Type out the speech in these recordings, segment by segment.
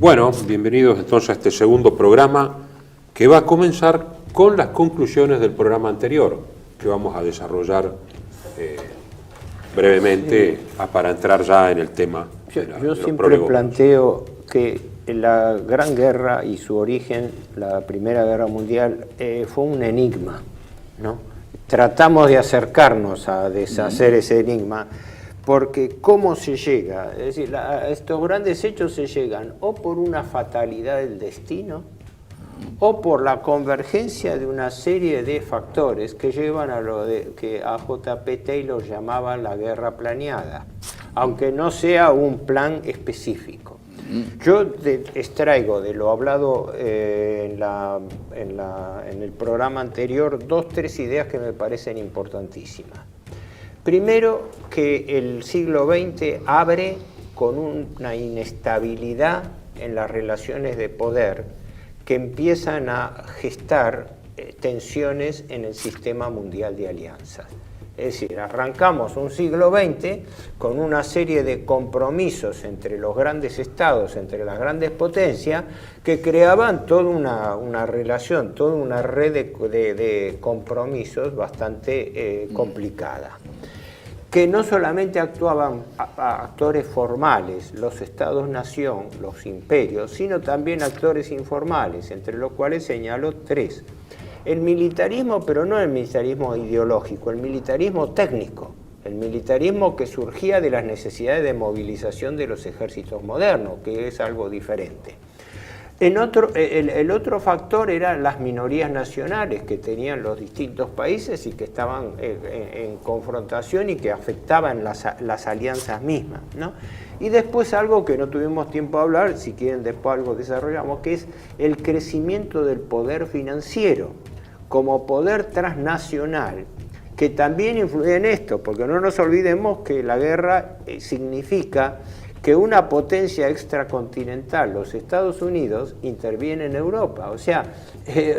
Bueno, bienvenidos entonces a este segundo programa que va a comenzar con las conclusiones del programa anterior, que vamos a desarrollar brevemente para entrar ya en el tema. Yo siempre planteo que la Gran Guerra y su origen, la Primera Guerra Mundial, fue un enigma, ¿no? Tratamos de acercarnos a deshacer ese enigma, porque ¿cómo se llega? Es decir, a estos grandes hechos se llegan o por una fatalidad del destino, o por la convergencia de una serie de factores que llevan a lo que a J.P. Taylor llamaba la guerra planeada, aunque no sea un plan específico. Yo extraigo de lo hablado en el programa anterior tres ideas que me parecen importantísimas. Primero, que el siglo XX abre con una inestabilidad en las relaciones de poder que empiezan a gestar tensiones en el sistema mundial de alianzas. Es decir, arrancamos un siglo XX con una serie de compromisos entre los grandes estados, entre las grandes potencias, que creaban toda una relación, toda una red de compromisos bastante complicada. Que no solamente actuaban actores formales, los estados-nación, los imperios, sino también actores informales, entre los cuales señalo tres. El militarismo, pero no el militarismo ideológico, el militarismo técnico, el militarismo que surgía de las necesidades de movilización de los ejércitos modernos, que es algo diferente. El otro factor eran las minorías nacionales que tenían los distintos países y que estaban en confrontación y que afectaban las alianzas mismas, ¿no? Y después algo que no tuvimos tiempo de hablar, si quieren después algo desarrollamos, que es el crecimiento del poder financiero como poder transnacional, que también influye en esto, porque no nos olvidemos que la guerra significa que una potencia extracontinental, los Estados Unidos, interviene en Europa. O sea,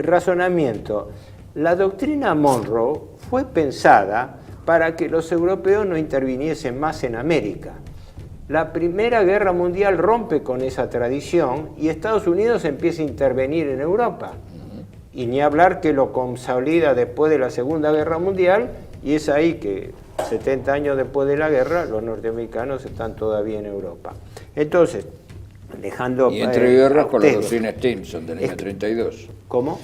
razonamiento, la doctrina Monroe fue pensada para que los europeos no interviniesen más en América. La Primera Guerra Mundial rompe con esa tradición y Estados Unidos empieza a intervenir en Europa. Y ni hablar que lo consolida después de la Segunda Guerra Mundial, y es ahí que 70 años después de la guerra, los norteamericanos están todavía en Europa. Entonces, dejando... Y entre guerras con la doctrina Stimson del año 32. ¿Cómo?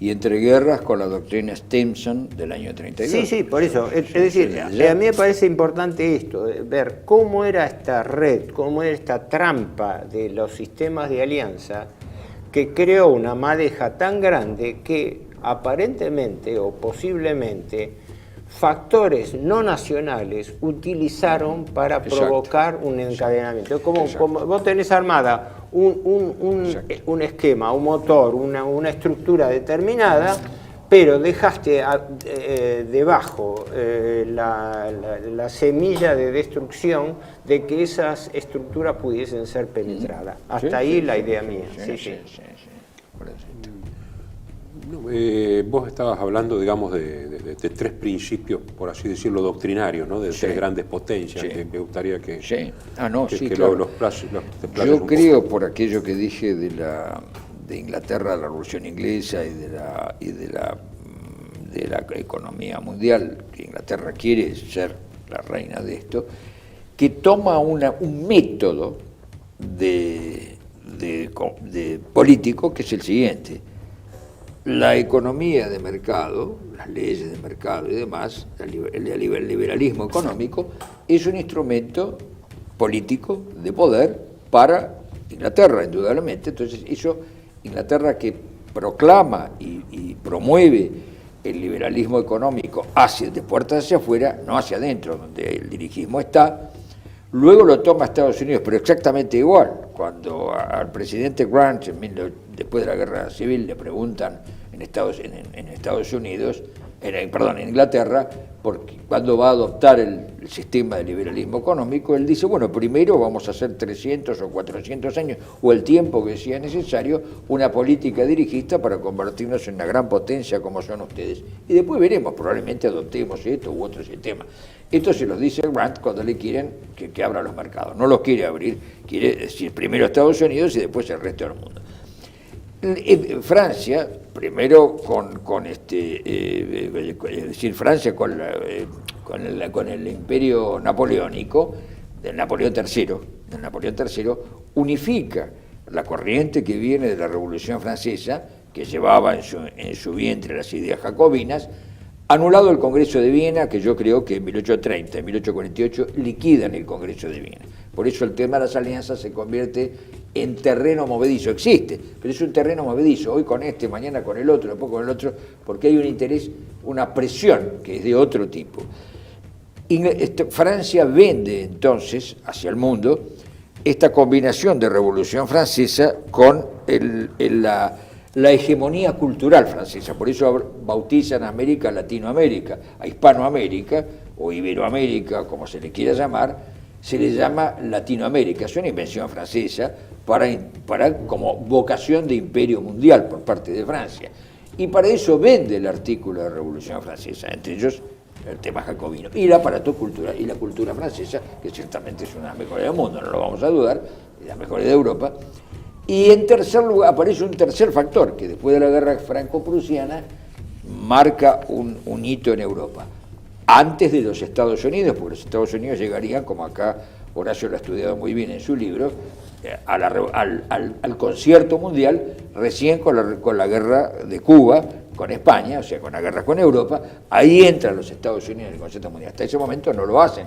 Y entre guerras con la doctrina Stimson del año 32. Sí, por eso. Es decir, a mí me parece importante esto, ver cómo era esta red, cómo era esta trampa de los sistemas de alianza que creó una madeja tan grande que aparentemente o posiblemente factores no nacionales utilizaron para provocar un encadenamiento. Como vos tenés armada un esquema, un motor, una estructura determinada, pero dejaste debajo la semilla de destrucción de que esas estructuras pudiesen ser penetradas. Hasta ahí la idea mía. Sí. Vos estabas hablando, digamos, de tres principios, por así decirlo, doctrinarios, ¿no? De tres grandes potencias, que me gustaría que... Claro. los Yo creo, por aquello que dije de Inglaterra, la Revolución Inglesa y de la economía mundial, que Inglaterra quiere ser la reina de esto, que toma un método de político que es el siguiente. La economía de mercado, las leyes de mercado y demás, el liberalismo económico, es un instrumento político de poder para Inglaterra, indudablemente. Entonces, Inglaterra que proclama y promueve el liberalismo económico de puertas hacia afuera, no hacia adentro, donde el dirigismo está, luego lo toma Estados Unidos, pero exactamente igual. Cuando al presidente Grant, después de la Guerra Civil, le preguntan en Estados Unidos, en Inglaterra, porque cuando va a adoptar el sistema de liberalismo económico, él dice, bueno, primero vamos a hacer 300 o 400 años, o el tiempo que sea necesario, una política dirigista para convertirnos en una gran potencia como son ustedes. Y después veremos, probablemente adoptemos esto u otro sistema. Esto se los dice Grant cuando le quieren que abra los mercados. No los quiere abrir, quiere decir primero Estados Unidos y después el resto del mundo. Francia, primero Francia con el imperio napoleónico, del Napoleón III, unifica la corriente que viene de la Revolución Francesa, que llevaba en su vientre las ideas jacobinas, anulado el Congreso de Viena, que yo creo que en 1830, en 1848, liquidan el Congreso de Viena. Por eso el tema de las alianzas se convierte en terreno movedizo. Existe, pero es un terreno movedizo, hoy con este, mañana con el otro, después con el otro, porque hay un interés, una presión que es de otro tipo. Francia vende entonces hacia el mundo esta combinación de Revolución Francesa con la hegemonía cultural francesa. Por eso bautizan a América Latinoamérica, a Hispanoamérica o Iberoamérica, como se le quiera llamar, se le llama Latinoamérica. Es una invención francesa como vocación de imperio mundial por parte de Francia. Y para eso vende el artículo de la Revolución Francesa, entre ellos el tema jacobino, y el aparato cultural, y la cultura francesa, que ciertamente es una de las mejores del mundo, no lo vamos a dudar, de las mejores de Europa. Y en tercer lugar aparece un tercer factor, que después de la guerra franco-prusiana marca un hito en Europa, antes de los Estados Unidos, porque los Estados Unidos llegarían, como acá Horacio lo ha estudiado muy bien en su libro, al concierto mundial recién con la guerra de Cuba, con España, o sea, con la guerra con Europa. Ahí entran los Estados Unidos en el concierto mundial. Hasta ese momento no lo hacen.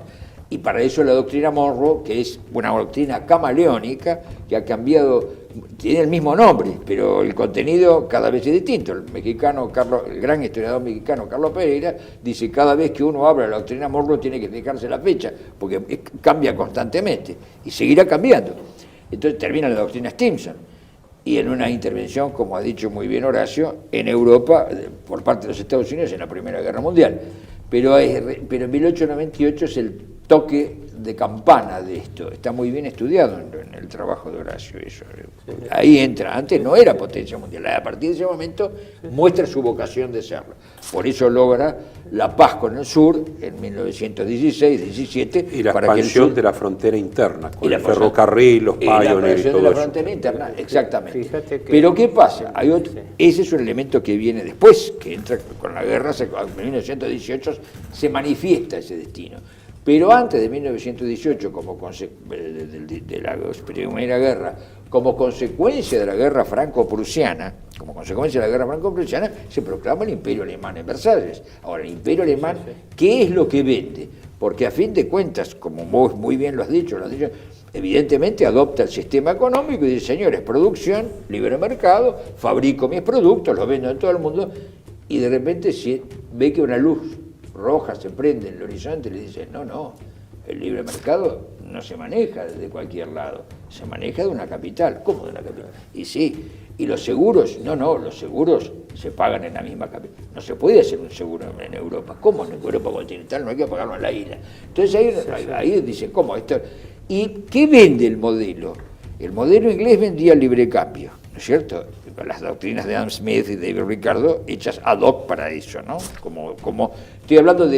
Y para eso la doctrina Monroe, que es una doctrina camaleónica, que ha cambiado, tiene el mismo nombre, pero el contenido cada vez es distinto. El gran historiador mexicano Carlos Pereira dice que cada vez que uno habla de la doctrina Monroe tiene que fijarse la fecha, porque cambia constantemente y seguirá cambiando. Entonces termina la doctrina Stimson. Y en una intervención, como ha dicho muy bien Horacio, en Europa, por parte de los Estados Unidos en la Primera Guerra Mundial. Pero en 1898 es el toque de campana de esto. Está muy bien estudiado en el trabajo de Horacio eso. Ahí entra. Antes no era potencia mundial. A partir de ese momento muestra su vocación de serlo. Por eso logra la paz con el sur en 1916-17. Y la expansión de la frontera interna, con el ferrocarril, los pioneros y todo eso. La frontera interna, exactamente. Pero ¿qué pasa? Ese es un elemento que viene después, que entra con la guerra, en 1918 se manifiesta ese destino. Pero antes de 1918, de la Primera Guerra, como consecuencia de la guerra franco-prusiana, se proclama el Imperio Alemán en Versalles. Ahora, el Imperio Alemán, ¿qué es lo que vende? Porque a fin de cuentas, como vos muy bien lo has dicho, evidentemente adopta el sistema económico y dice, señores, producción, libre mercado, fabrico mis productos, los vendo en todo el mundo, y de repente ve que una luz roja se prende en el horizonte y le dice, no, el libre mercado no se maneja desde cualquier lado, se maneja de una capital. ¿Cómo de una capital? Y sí, y los seguros, los seguros se pagan en la misma capital. No se puede hacer un seguro en Europa. ¿Cómo en Europa continental? No hay que pagarlo en la isla. Entonces ahí dice, ¿cómo esto? ¿Y qué vende el modelo? El modelo inglés vendía el libre cambio, ¿no es cierto? Con las doctrinas de Adam Smith y David Ricardo hechas ad hoc para eso, ¿no? Estoy hablando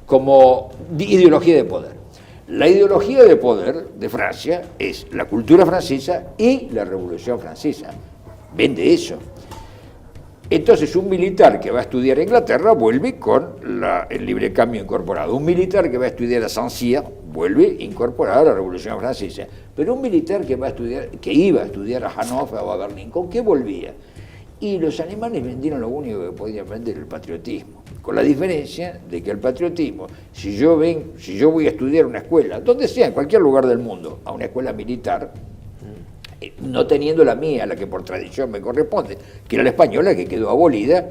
como ideología de poder. La ideología de poder de Francia es la cultura francesa y la Revolución Francesa. Vende eso. Entonces un militar que va a estudiar a Inglaterra vuelve con el libre cambio incorporado. Un militar que va a estudiar a Saint-Cyr vuelve incorporado a la Revolución Francesa. Pero un militar que iba a estudiar a Hannover o a Berlín, ¿con qué volvía? Y los alemanes vendieron lo único que podían vender, el patriotismo. Con la diferencia de que el patriotismo, si yo voy a estudiar a una escuela, donde sea, en cualquier lugar del mundo, a una escuela militar, no teniendo la mía, la que por tradición me corresponde, que era la española, que quedó abolida,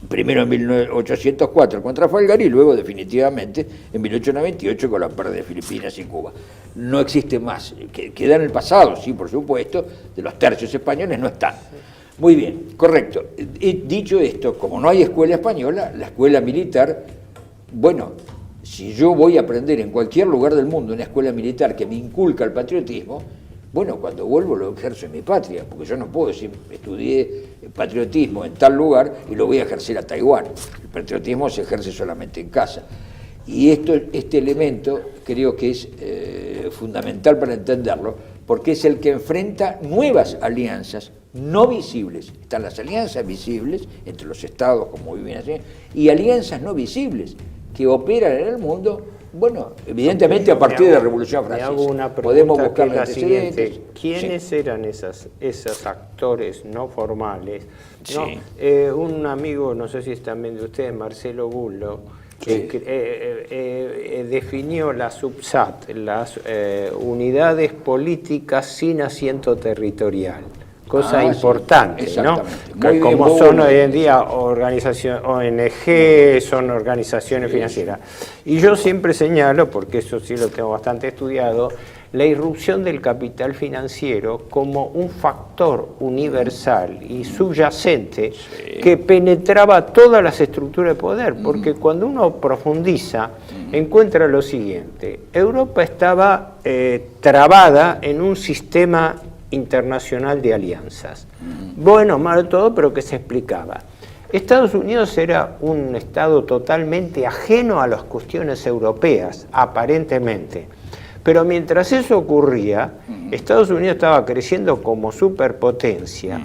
primero en 1804 con Trafalgar y luego definitivamente en 1898 con la pérdida de Filipinas y Cuba. No existe más, queda en el pasado, sí, por supuesto, de los tercios españoles no están. Muy bien, correcto. Dicho esto, como no hay escuela española, la escuela militar, bueno, si yo voy a aprender en cualquier lugar del mundo una escuela militar que me inculca el patriotismo, bueno, cuando vuelvo lo ejerzo en mi patria, porque yo no puedo decir, estudié patriotismo en tal lugar y lo voy a ejercer a Taiwán. El patriotismo se ejerce solamente en casa. Y este elemento creo que es fundamental para entenderlo, porque es el que enfrenta nuevas alianzas no visibles. Están las alianzas visibles entre los estados, como viven así, y alianzas no visibles que operan en el mundo, bueno, evidentemente a partir de la Revolución Francesa. Me hago una Podemos pregunta buscar que es la antecedentes. siguiente. ¿Quiénes eran esos actores no formales? Sí. No, un amigo, no sé si es también de ustedes, Marcelo Bullo, definió la SUBSAT, las unidades políticas sin asiento territorial. Cosa importante, sí, ¿no? Muy Como bien, son hoy en día organizaciones, ONG, son organizaciones financieras. Y yo siempre señalo, porque eso sí lo tengo bastante estudiado, la irrupción del capital financiero como un factor universal y subyacente que penetraba todas las estructuras de poder, porque cuando uno profundiza, encuentra lo siguiente: Europa estaba trabada en un sistema internacional de alianzas, bueno, malo todo, pero que se explicaba. Estados Unidos era un estado totalmente ajeno a las cuestiones europeas, aparentemente. Pero mientras eso ocurría, Estados Unidos estaba creciendo como superpotencia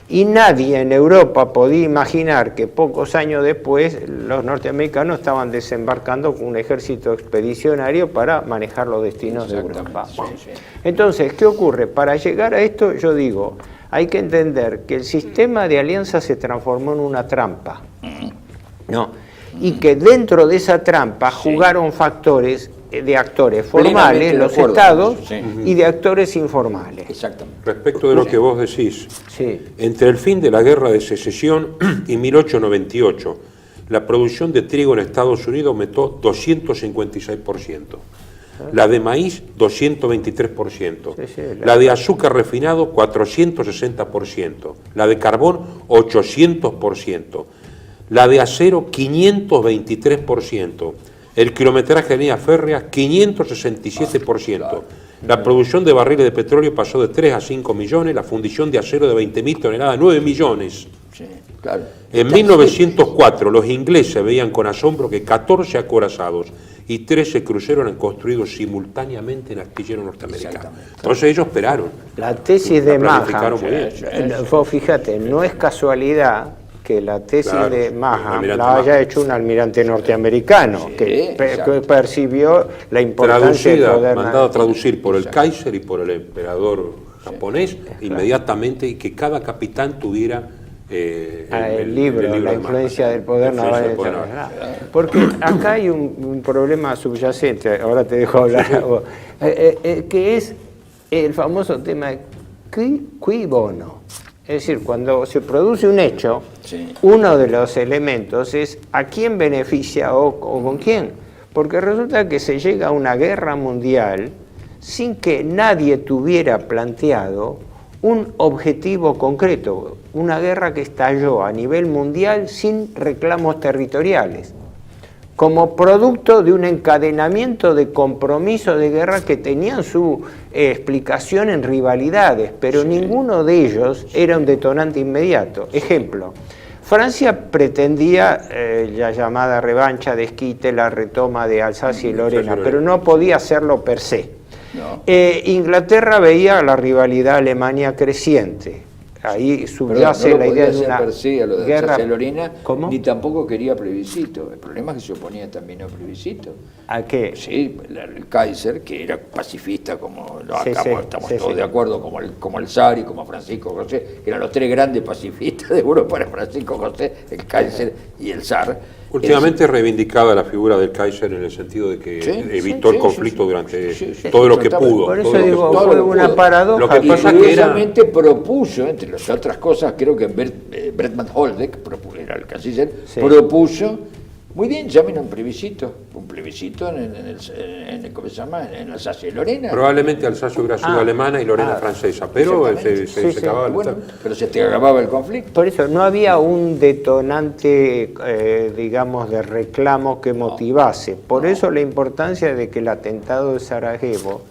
y nadie en Europa podía imaginar que pocos años después los norteamericanos estaban desembarcando con un ejército expedicionario para manejar los destinos de Europa. Sí. Entonces, ¿qué ocurre? Para llegar a esto, yo digo, hay que entender que el sistema de alianzas se transformó en una trampa, ¿no? Y que dentro de esa trampa jugaron factores de actores formales, los estados, y de actores informales. Exactamente. Respecto de lo que vos decís, Sí. entre el fin de la Guerra de Secesión y 1898, la producción de trigo en Estados Unidos aumentó 256%, la de maíz 223%, la de azúcar refinado 460%, la de carbón 800%, la de acero 523%, el kilometraje de líneas férreas 567%, la producción de barriles de petróleo pasó de 3 a 5 millones, la fundición de acero de 20.000 toneladas a 9 millones. Sí, claro. En 1904 los ingleses veían con asombro que 14 acorazados y 13 cruceros eran construidos simultáneamente en astilleros norteamericanos. Entonces ellos esperaron. La tesis de Maha, muy bien. vos fíjate, no es casualidad que la tesis de Maha la haya hecho un almirante norteamericano, que percibió la importancia del poder. Mandado a traducir por el Kaiser y por el emperador japonés inmediatamente, y que cada capitán tuviera el libro, la influencia del poder naval. Porque acá hay un problema subyacente, ahora te dejo hablar a vos, que es el famoso tema de qui bono. Es decir, cuando se produce un hecho, uno de los elementos es a quién beneficia o con quién. Porque resulta que se llega a una guerra mundial sin que nadie tuviera planteado un objetivo concreto. Una guerra que estalló a nivel mundial sin reclamos territoriales, como producto de un encadenamiento de compromisos de guerra que tenían su explicación en rivalidades, pero ninguno de ellos era un detonante inmediato. Ejemplo, Francia pretendía la llamada revancha de Esquite, la retoma de Alsacia y Lorena, pero no podía hacerlo per se. No. Inglaterra veía la rivalidad Alemania creciente. Ahí subyace la idea de una guerra. Lorena, ni tampoco quería plebiscito. El problema es que se oponía también a plebiscito. ¿A qué? Sí, el Kaiser, que era pacifista, como estamos todos de acuerdo, como el zar y como Francisco José, que eran los tres grandes pacifistas de Europa, era Francisco José, el Kaiser y el zar. Últimamente reivindicada la figura del Kaiser en el sentido de que evitó el conflicto durante todo lo que pudo. Por eso digo, fue una paradoja. Lo que pasa es que curiosamente propuso, entre las otras cosas, creo que Bretman Holdek, era el canciller, propuso Muy bien, llamen a un plebiscito ¿cómo se llama? En Alsacia y Lorena. Probablemente Alsacia hubiera sido alemana y Lorena francesa, pero se acababa bueno, pero se te acababa el conflicto. Por eso, no había un detonante, digamos, de reclamo que motivase. Por eso la importancia de que el atentado de Sarajevo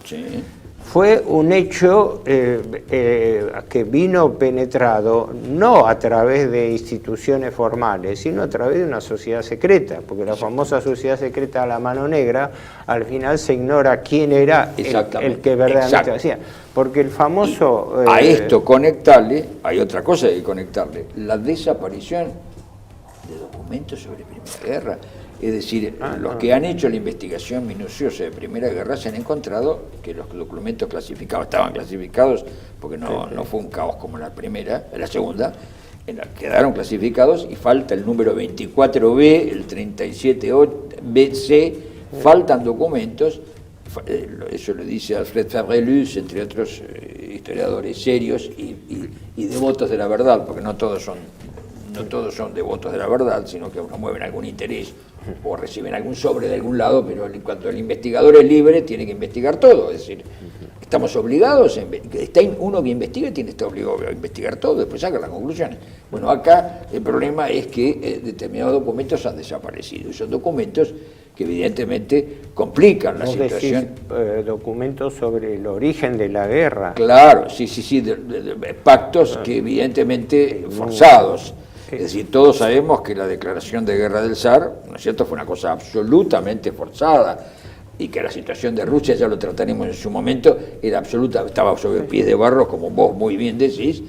fue un hecho que vino penetrado no a través de instituciones formales, sino a través de una sociedad secreta, porque la famosa sociedad secreta de la mano negra, al final se ignora quién era el que verdaderamente hacía. Porque el famoso... a esto conectarle, hay otra cosa que conectarle, la desaparición de documentos sobre Primera Guerra. Es decir, los que han hecho la investigación minuciosa de Primera Guerra se han encontrado que los documentos clasificados estaban clasificados, porque no fue un caos como la segunda, quedaron clasificados y falta el número 24B, el 37BC, faltan documentos, eso lo dice Alfred Fabrelus, entre otros historiadores serios y devotos de la verdad, porque no todos son devotos de la verdad, sino que uno mueven algún interés o reciben algún sobre de algún lado, pero cuando el investigador es libre tiene que investigar todo, es decir, estamos obligados, uno que investiga tiene que estar obligado a investigar todo, después saca las conclusiones. Bueno, acá el problema es que determinados documentos han desaparecido, y son documentos que evidentemente complican la situación. Decís, documentos sobre el origen de la guerra. Claro, sí, pactos que evidentemente forzados. Es decir, todos sabemos que la declaración de guerra del zar, ¿no es cierto?, fue una cosa absolutamente forzada, y que la situación de Rusia, ya lo trataremos en su momento, era absoluta, estaba sobre pies de barro, como vos muy bien decís,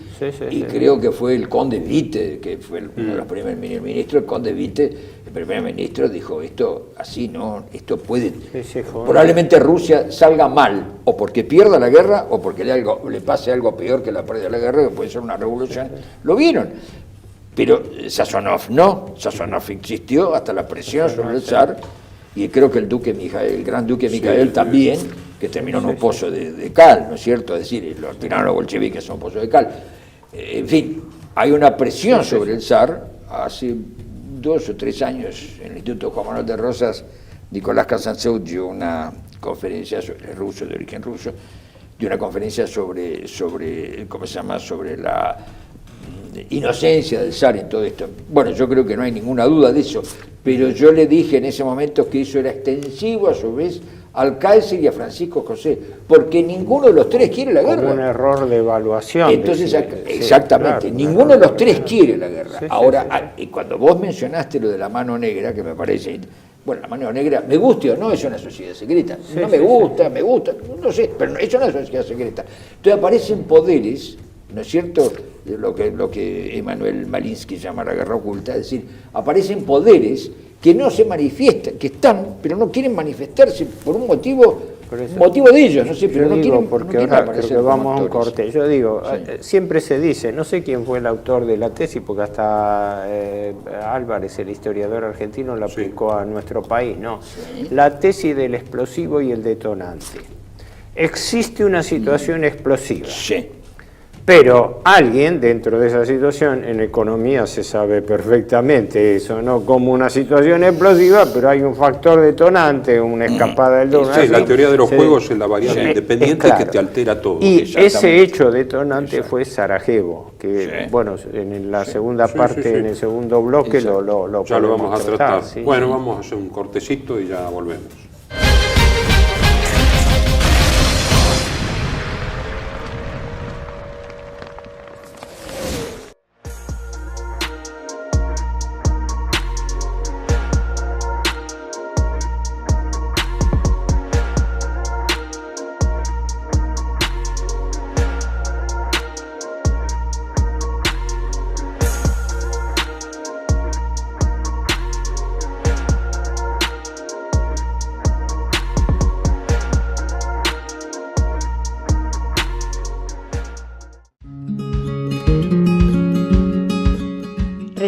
creo que fue el conde Witte, que fue uno de los primeros ministros, el conde Witte, el primer ministro, dijo, esto así no, esto puede, probablemente Rusia salga mal, o porque pierda la guerra, o porque le pase algo peor que la pérdida de la guerra, que puede ser una revolución. Lo vieron. Pero Sazonov no, Sazonov existió hasta la presión sobre el zar, y creo que el gran duque Mikhail también, que terminó en un pozo de cal, ¿no es cierto? Es decir, lo tiraron los bolcheviques a un pozo de cal. En fin, hay una presión sobre el zar. Hace 2 o 3 años, en el Instituto Juan Manuel de Rosas, Nicolás Kazantsev dio una conferencia sobre el ruso, de origen ruso, dio una conferencia sobre ¿cómo se llama?, sobre la inocencia del zar en todo esto. Bueno, yo creo que no hay ninguna duda de eso, pero yo le dije en ese momento que eso era extensivo a su vez al Kaiser y a Francisco José, porque ninguno de los tres quiere la guerra. Como un error de evaluación. Entonces, exactamente, ninguno de los tres quiere la guerra. Ahora, cuando vos mencionaste lo de la mano negra, que me parece, bueno, la mano negra, me guste o no, es una sociedad secreta. No me gusta, no sé, pero es una sociedad secreta. Entonces aparecen poderes, ¿no es cierto?, lo que Emanuel Malinsky llama la guerra oculta, es decir, aparecen poderes que no se manifiestan, que están, pero no quieren manifestarse por un motivo de ellos, no sé, pero no quieren. Porque ahora creo que vamos a un corte. Yo digo, siempre se dice, no sé quién fue el autor de la tesis, porque hasta Álvarez, el historiador argentino, la aplicó a nuestro país, ¿no? La tesis del explosivo y el detonante. Existe una situación explosiva. Sí. Pero alguien dentro de esa situación, en economía se sabe perfectamente eso, ¿no? Como una situación explosiva, pero hay un factor detonante, una escapada del dono. Sí, la teoría de los juegos es la variable independiente que te altera todo. Y ese hecho detonante fue Sarajevo, que bueno, en la segunda parte, en el segundo bloque ya lo vamos a tratar. Bueno, vamos a hacer un cortecito y ya volvemos.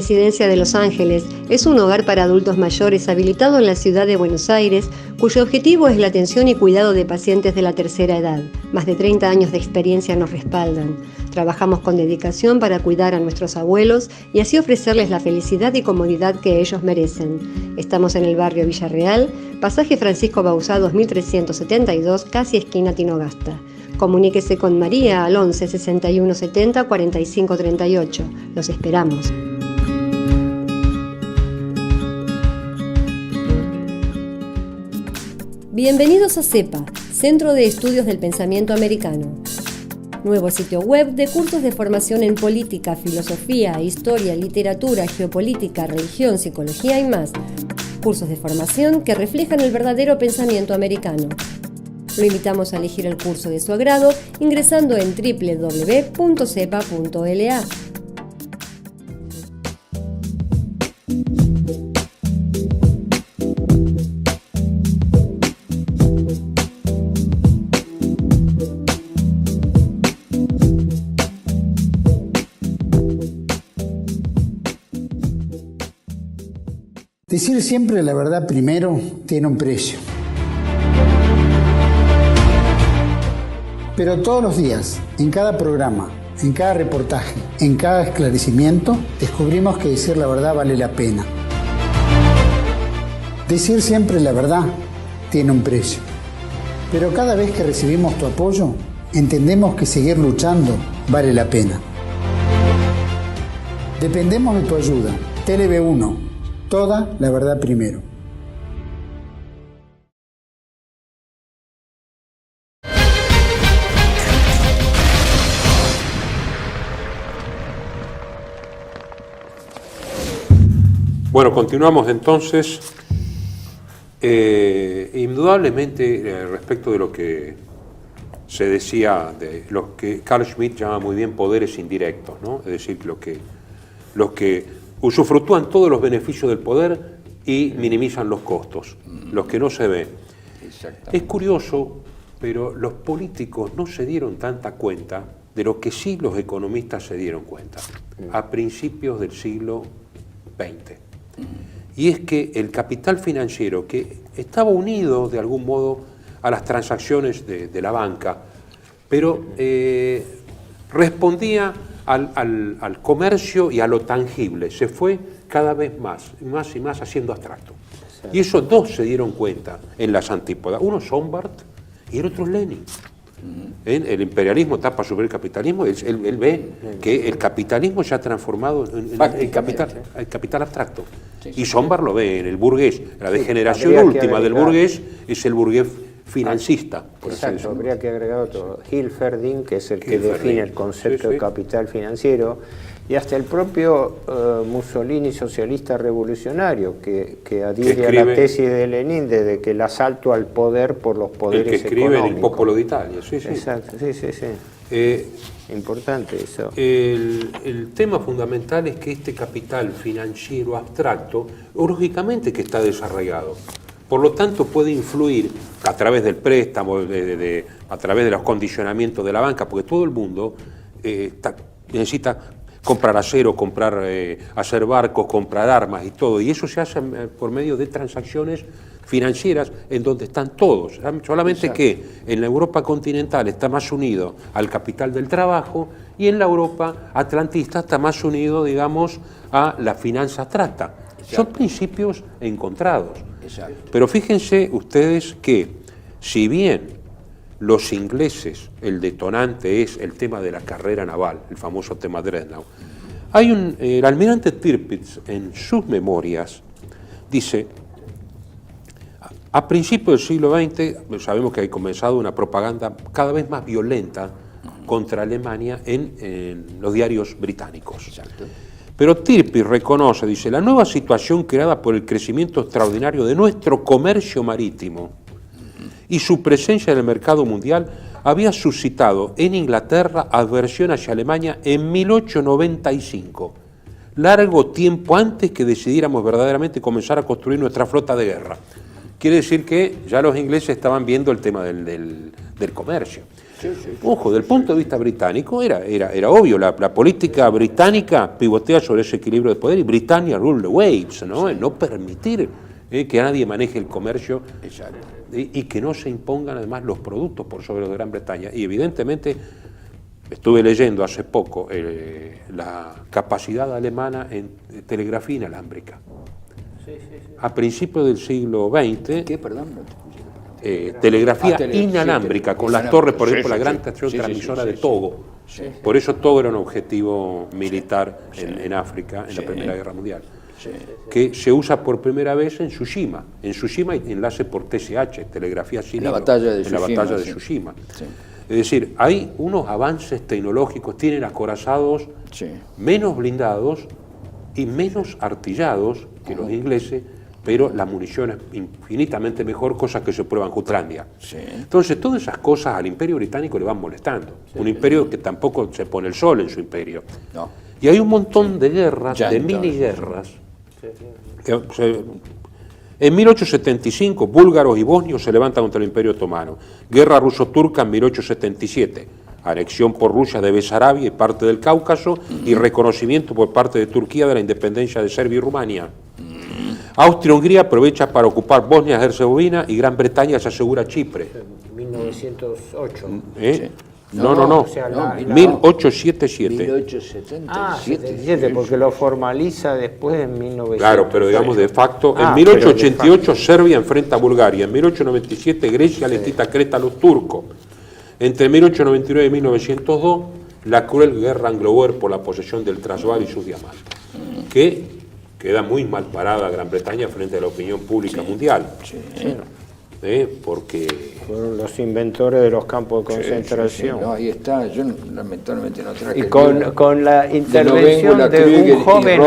Residencia de Los Ángeles es un hogar para adultos mayores habilitado en la ciudad de Buenos Aires, cuyo objetivo es la atención y cuidado de pacientes de la tercera edad. Más de 30 años de experiencia nos respaldan. Trabajamos con dedicación para cuidar a nuestros abuelos y así ofrecerles la felicidad y comodidad que ellos merecen. Estamos en el barrio Villarreal, pasaje Francisco Bauzá 2372, casi esquina Tinogasta. Comuníquese con María al 11 61 70 45 38. Los esperamos. Bienvenidos a CEPA, Centro de Estudios del Pensamiento Americano. Nuevo sitio web de cursos de formación en política, filosofía, historia, literatura, geopolítica, religión, psicología y más. Cursos de formación que reflejan el verdadero pensamiento americano. Lo invitamos a elegir el curso de su agrado ingresando en www.cepa.la. Decir siempre la verdad primero tiene un precio. Pero todos los días, en cada programa, en cada reportaje, en cada esclarecimiento, descubrimos que decir la verdad vale la pena. Decir siempre la verdad tiene un precio. Pero cada vez que recibimos tu apoyo, entendemos que seguir luchando vale la pena. Dependemos de tu ayuda. TLB1, toda la verdad primero. Bueno, continuamos entonces. Indudablemente, respecto de lo que se decía, de lo que Carl Schmitt llama muy bien poderes indirectos, ¿no? Es decir, los que usufructúan todos los beneficios del poder y minimizan los costos, los que no se ven. Es curioso, pero los políticos no se dieron tanta cuenta de lo que sí los economistas se dieron cuenta a principios del siglo XX. Y es que el capital financiero, que estaba unido de algún modo a las transacciones de la banca, pero respondía al comercio y a lo tangible, se fue cada vez más y más haciendo abstracto. Y esos dos se dieron cuenta en las antípodas, uno Sombart y el otro Lenin. El imperialismo está para subir el capitalismo, él ve que el capitalismo se ha transformado en capital abstracto. Sí, y Sombart lo ve en el burgués, la degeneración última del burgués es el burgués financista. Exacto, habría que agregar otro, Hilferding, que es el que define el concepto de capital financiero, y hasta el propio Mussolini, socialista revolucionario, que adhiere a la tesis de Lenin de que el asalto al poder por los poderes económicos. El que escribe en El Popolo de Italia, sí. Exacto, sí. Importante eso. El tema fundamental es que este capital financiero abstracto, lógicamente que está desarraigado. Por lo tanto, puede influir a través del préstamo, a través de los condicionamientos de la banca, porque todo el mundo necesita comprar acero, hacer barcos, comprar armas y todo. Y eso se hace por medio de transacciones financieras en donde están todos. Solamente que en la Europa continental está más unido al capital del trabajo y en la Europa atlantista está más unido, digamos, a la finanza abstracta. Son principios encontrados. Pero fíjense ustedes que, si bien los ingleses, el detonante es el tema de la carrera naval, el famoso tema Dreadnought, el almirante Tirpitz en sus memorias dice, a principios del siglo XX, sabemos que ha comenzado una propaganda cada vez más violenta contra Alemania en los diarios británicos. Exacto. Pero Tirpitz reconoce, dice, la nueva situación creada por el crecimiento extraordinario de nuestro comercio marítimo y su presencia en el mercado mundial había suscitado en Inglaterra adversión hacia Alemania en 1895, largo tiempo antes que decidiéramos verdaderamente comenzar a construir nuestra flota de guerra. Quiere decir que ya los ingleses estaban viendo el tema del comercio. Ojo, del punto de vista británico era obvio, la política británica pivotea sobre ese equilibrio de poder y Britannia rule the waves, ¿no? El no permitir que nadie maneje el comercio y que no se impongan además los productos por sobre los de Gran Bretaña. Y evidentemente estuve leyendo hace poco la capacidad alemana en telegrafía inalámbrica. A principios del siglo XX, ¿Qué, perdón? telegrafía inalámbrica, con las torres, por ejemplo, la gran estación transmisora de Togo. Por eso Togo era un objetivo militar en África en la Primera Guerra Mundial. Que se usa por primera vez en Tsushima. En Tsushima hay enlace por TSH, telegrafía sin hilo, en la batalla de Tsushima. Es decir, hay unos avances tecnológicos, tienen acorazados menos blindados y menos artillados que los ingleses, pero la munición es infinitamente mejor, cosas que se prueban en Jutlandia. Entonces, todas esas cosas al Imperio Británico le van molestando. Un imperio que tampoco se pone el sol en su imperio. Y hay un montón de guerras, de mini-guerras. En 1875, búlgaros y bosnios se levantan contra el Imperio Otomano. Guerra ruso-turca en 1877. Anexión por Rusia de Besarabia y parte del Cáucaso y reconocimiento por parte de Turquía de la independencia de Serbia y Rumania. Austria-Hungría aprovecha para ocupar Bosnia-Herzegovina y Gran Bretaña se asegura Chipre. 1908. No. O sea, 1877. 1877. Porque lo formaliza después en 1900. Claro, pero digamos de facto, en 1888 Serbia enfrenta a Bulgaria, en 1897 Grecia le quita Creta a los turcos. Entre 1899 y 1902, la cruel guerra anglo-boer por la posesión del Transvaal y sus diamantes, que queda muy mal parada Gran Bretaña frente a la opinión pública mundial. Porque fueron los inventores de los campos de concentración. No, ahí está, yo lamentablemente no traje. Y con la intervención de un joven.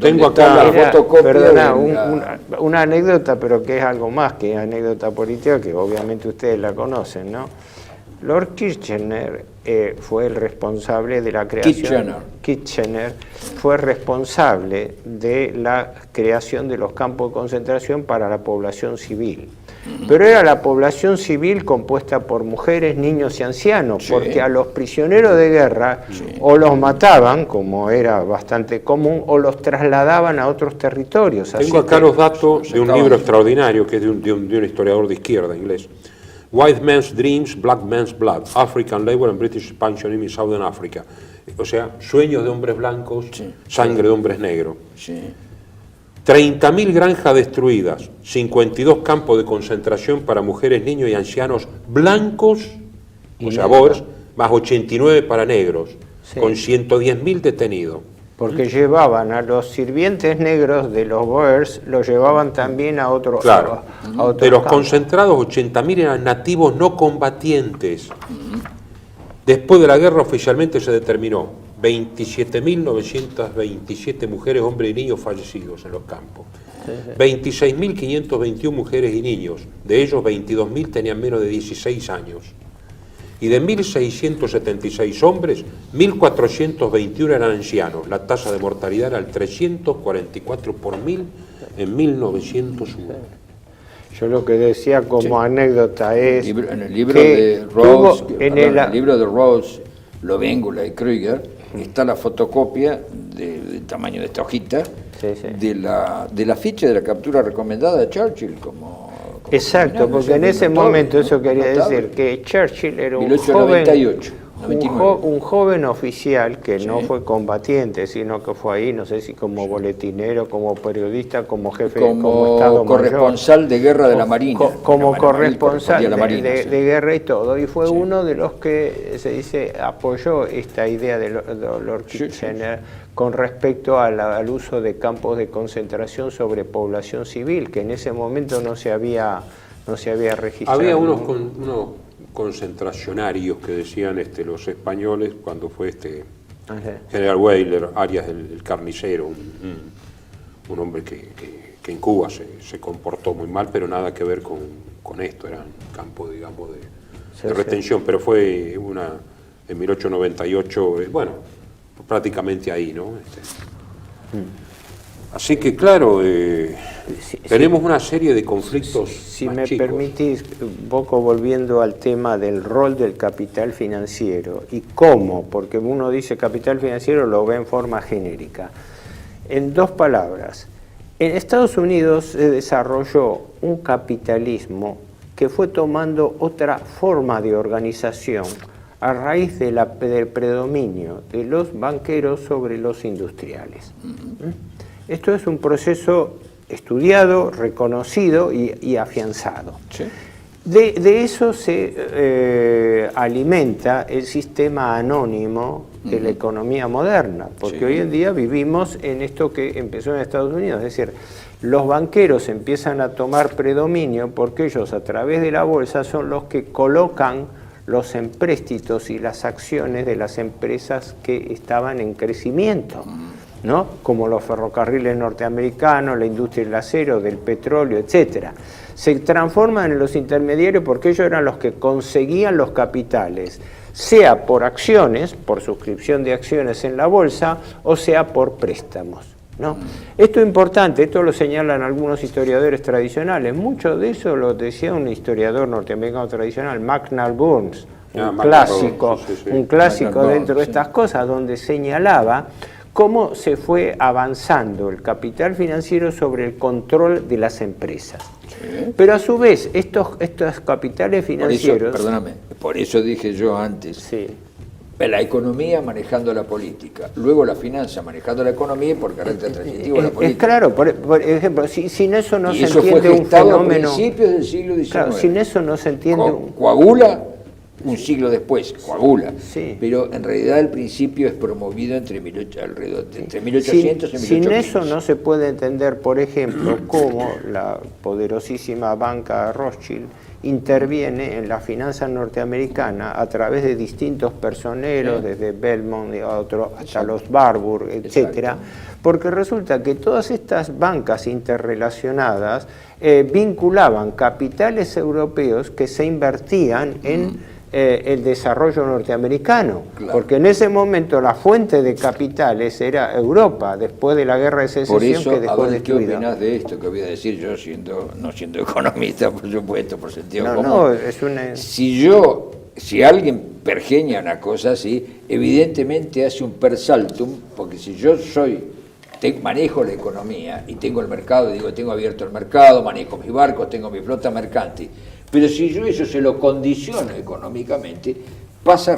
Tengo acá la fotocopia. Perdona, una anécdota, pero que es algo más que anécdota política, que obviamente ustedes la conocen, ¿no? Lord Kitchener fue el responsable de la creación. Kitchener fue responsable de la creación de los campos de concentración para la población civil. Pero era la población civil compuesta por mujeres, niños y ancianos, porque a los prisioneros de guerra o los mataban, como era bastante común, o los trasladaban a otros territorios. Tengo acá los datos de un libro extraordinario que es de un historiador de izquierda inglés. White Man's Dreams, Black Man's Blood, African Labor and British Expansionism in Southern Africa. O sea, sueños de hombres blancos, sangre de hombres negros. 30.000 granjas destruidas, 52 campos de concentración para mujeres, niños y ancianos blancos, o sea, boers, más 89 para negros, con 110.000 detenidos. Porque llevaban a los sirvientes negros de los boers, los llevaban también a otros. Claro, de los concentrados, 80.000 eran nativos no combatientes. Después de la guerra oficialmente se determinó 27.927 mujeres, hombres y niños fallecidos en los campos. 26.521 mujeres y niños, de ellos 22.000 tenían menos de 16 años. Y de 1.676 hombres, 1.421 eran ancianos. La tasa de mortalidad era el 344 por 1.000 en 1901. Yo lo que decía como anécdota es en el libro de Rose, el libro de Rose, Lovéngula y Krüger, está la fotocopia del tamaño de esta hojita de la ficha de la captura recomendada de Churchill como exacto, porque en ese momento eso quería decir que Churchill era un 1898. Un joven oficial que no fue combatiente, sino que fue ahí, no sé si como boletinero, como periodista, como jefe, como Estado corresponsal de guerra de la Marina. Como corresponsal de guerra y todo. Y fue uno de los que, se dice, apoyó esta idea de Lord Kitchener con respecto al uso de campos de concentración sobre población civil, que en ese momento no se había registrado. Había unos concentracionarios que decían los españoles cuando fue General Weyler, Arias el carnicero, un hombre que en Cuba se comportó muy mal, pero nada que ver con esto, era un campo, digamos, de retención, pero fue en 1898, bueno, prácticamente ahí, ¿no? Así que claro, Tenemos una serie de conflictos Si más me chicos. permitís, un poco volviendo al tema del rol del capital financiero y cómo, porque uno dice capital financiero, lo ve en forma genérica. En dos palabras, en Estados Unidos se desarrolló un capitalismo que fue tomando otra forma de organización a raíz del predominio de los banqueros sobre los industriales. Esto es un proceso estudiado, reconocido y afianzado. Sí. De eso se alimenta el sistema anónimo de la economía moderna, porque Sí. hoy en día vivimos en esto que empezó en Estados Unidos, es decir, los banqueros empiezan a tomar predominio porque ellos a través de la bolsa son los que colocan los empréstitos y las acciones de las empresas que estaban en crecimiento, ¿no? Como los ferrocarriles norteamericanos, la industria del acero, del petróleo, etcétera. Se transforman en los intermediarios porque ellos eran los que conseguían los capitales, sea por acciones, por suscripción de acciones en la bolsa, o sea por préstamos, ¿no? Esto es importante, esto lo señalan algunos historiadores tradicionales. Mucho de eso lo decía un historiador norteamericano tradicional, Macnal Burns, un clásico, un clásico Macnal dentro de Burns, estas cosas, donde señalaba cómo se fue avanzando el capital financiero sobre el control de las empresas. Sí. Pero a su vez, estos capitales Por eso, financieros... perdóname, por eso dije yo antes, Sí. la economía manejando la política, luego la finanza manejando la economía y por carácter transitivo la Es política. claro, por ejemplo, sin eso no Y se eso fue entiende un gestado fenómeno... a principios del siglo XIX. Claro, sin eso no se entiende un... Coagula un siglo después, coagula. Sí. Pero en realidad el principio es promovido entre 1800 y Sin 1815. eso no se puede entender, por ejemplo, cómo la poderosísima banca Rothschild interviene en la finanza norteamericana a través de distintos personeros, desde Belmont y otro, hasta los Barbour, etcétera, porque resulta que todas estas bancas interrelacionadas vinculaban capitales europeos que se invertían en el desarrollo norteamericano, Claro. porque en ese momento la fuente de capitales era Europa, después de la guerra de Por secesión eso, que a dejó ver, ¿qué destruida. opinás de esto que voy a decir yo, no siendo economista, por supuesto, por sentido común? No, es una... Si alguien pergeña una cosa así, evidentemente hace un per saltum, porque si yo manejo la economía y tengo el mercado, digo, tengo abierto el mercado, manejo mis barcos, tengo mi flota mercante, pero si yo eso se lo condiciono económicamente, pasa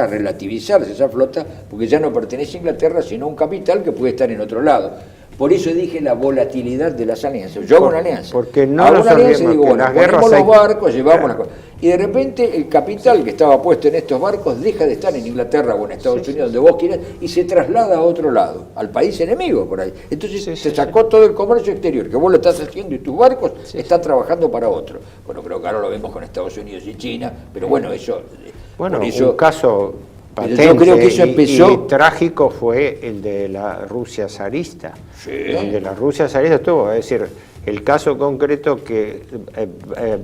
a relativizarse esa flota, porque ya no pertenece a Inglaterra, sino a un capital que puede estar en otro lado. Por eso dije la volatilidad de las alianzas. Yo hago una alianza. Porque no hago nos una alianza y olvidemos digo, que bueno, las guerras ponemos los hay- barcos, llevamos las cosas. Y de repente el capital que estaba puesto en estos barcos deja de estar en Inglaterra o en Estados Unidos, donde vos quieras, y se traslada a otro lado, al país enemigo por ahí. Entonces se sacó todo el comercio exterior, que vos lo estás haciendo y tus barcos están trabajando para otro. Bueno, creo que ahora lo vemos con Estados Unidos y China, pero bueno, eso... Bueno, por eso, un caso pero patente yo creo que eso y empezó... trágico fue el de la Rusia zarista, Sí. donde la Rusia zarista estuvo, es decir, el caso concreto que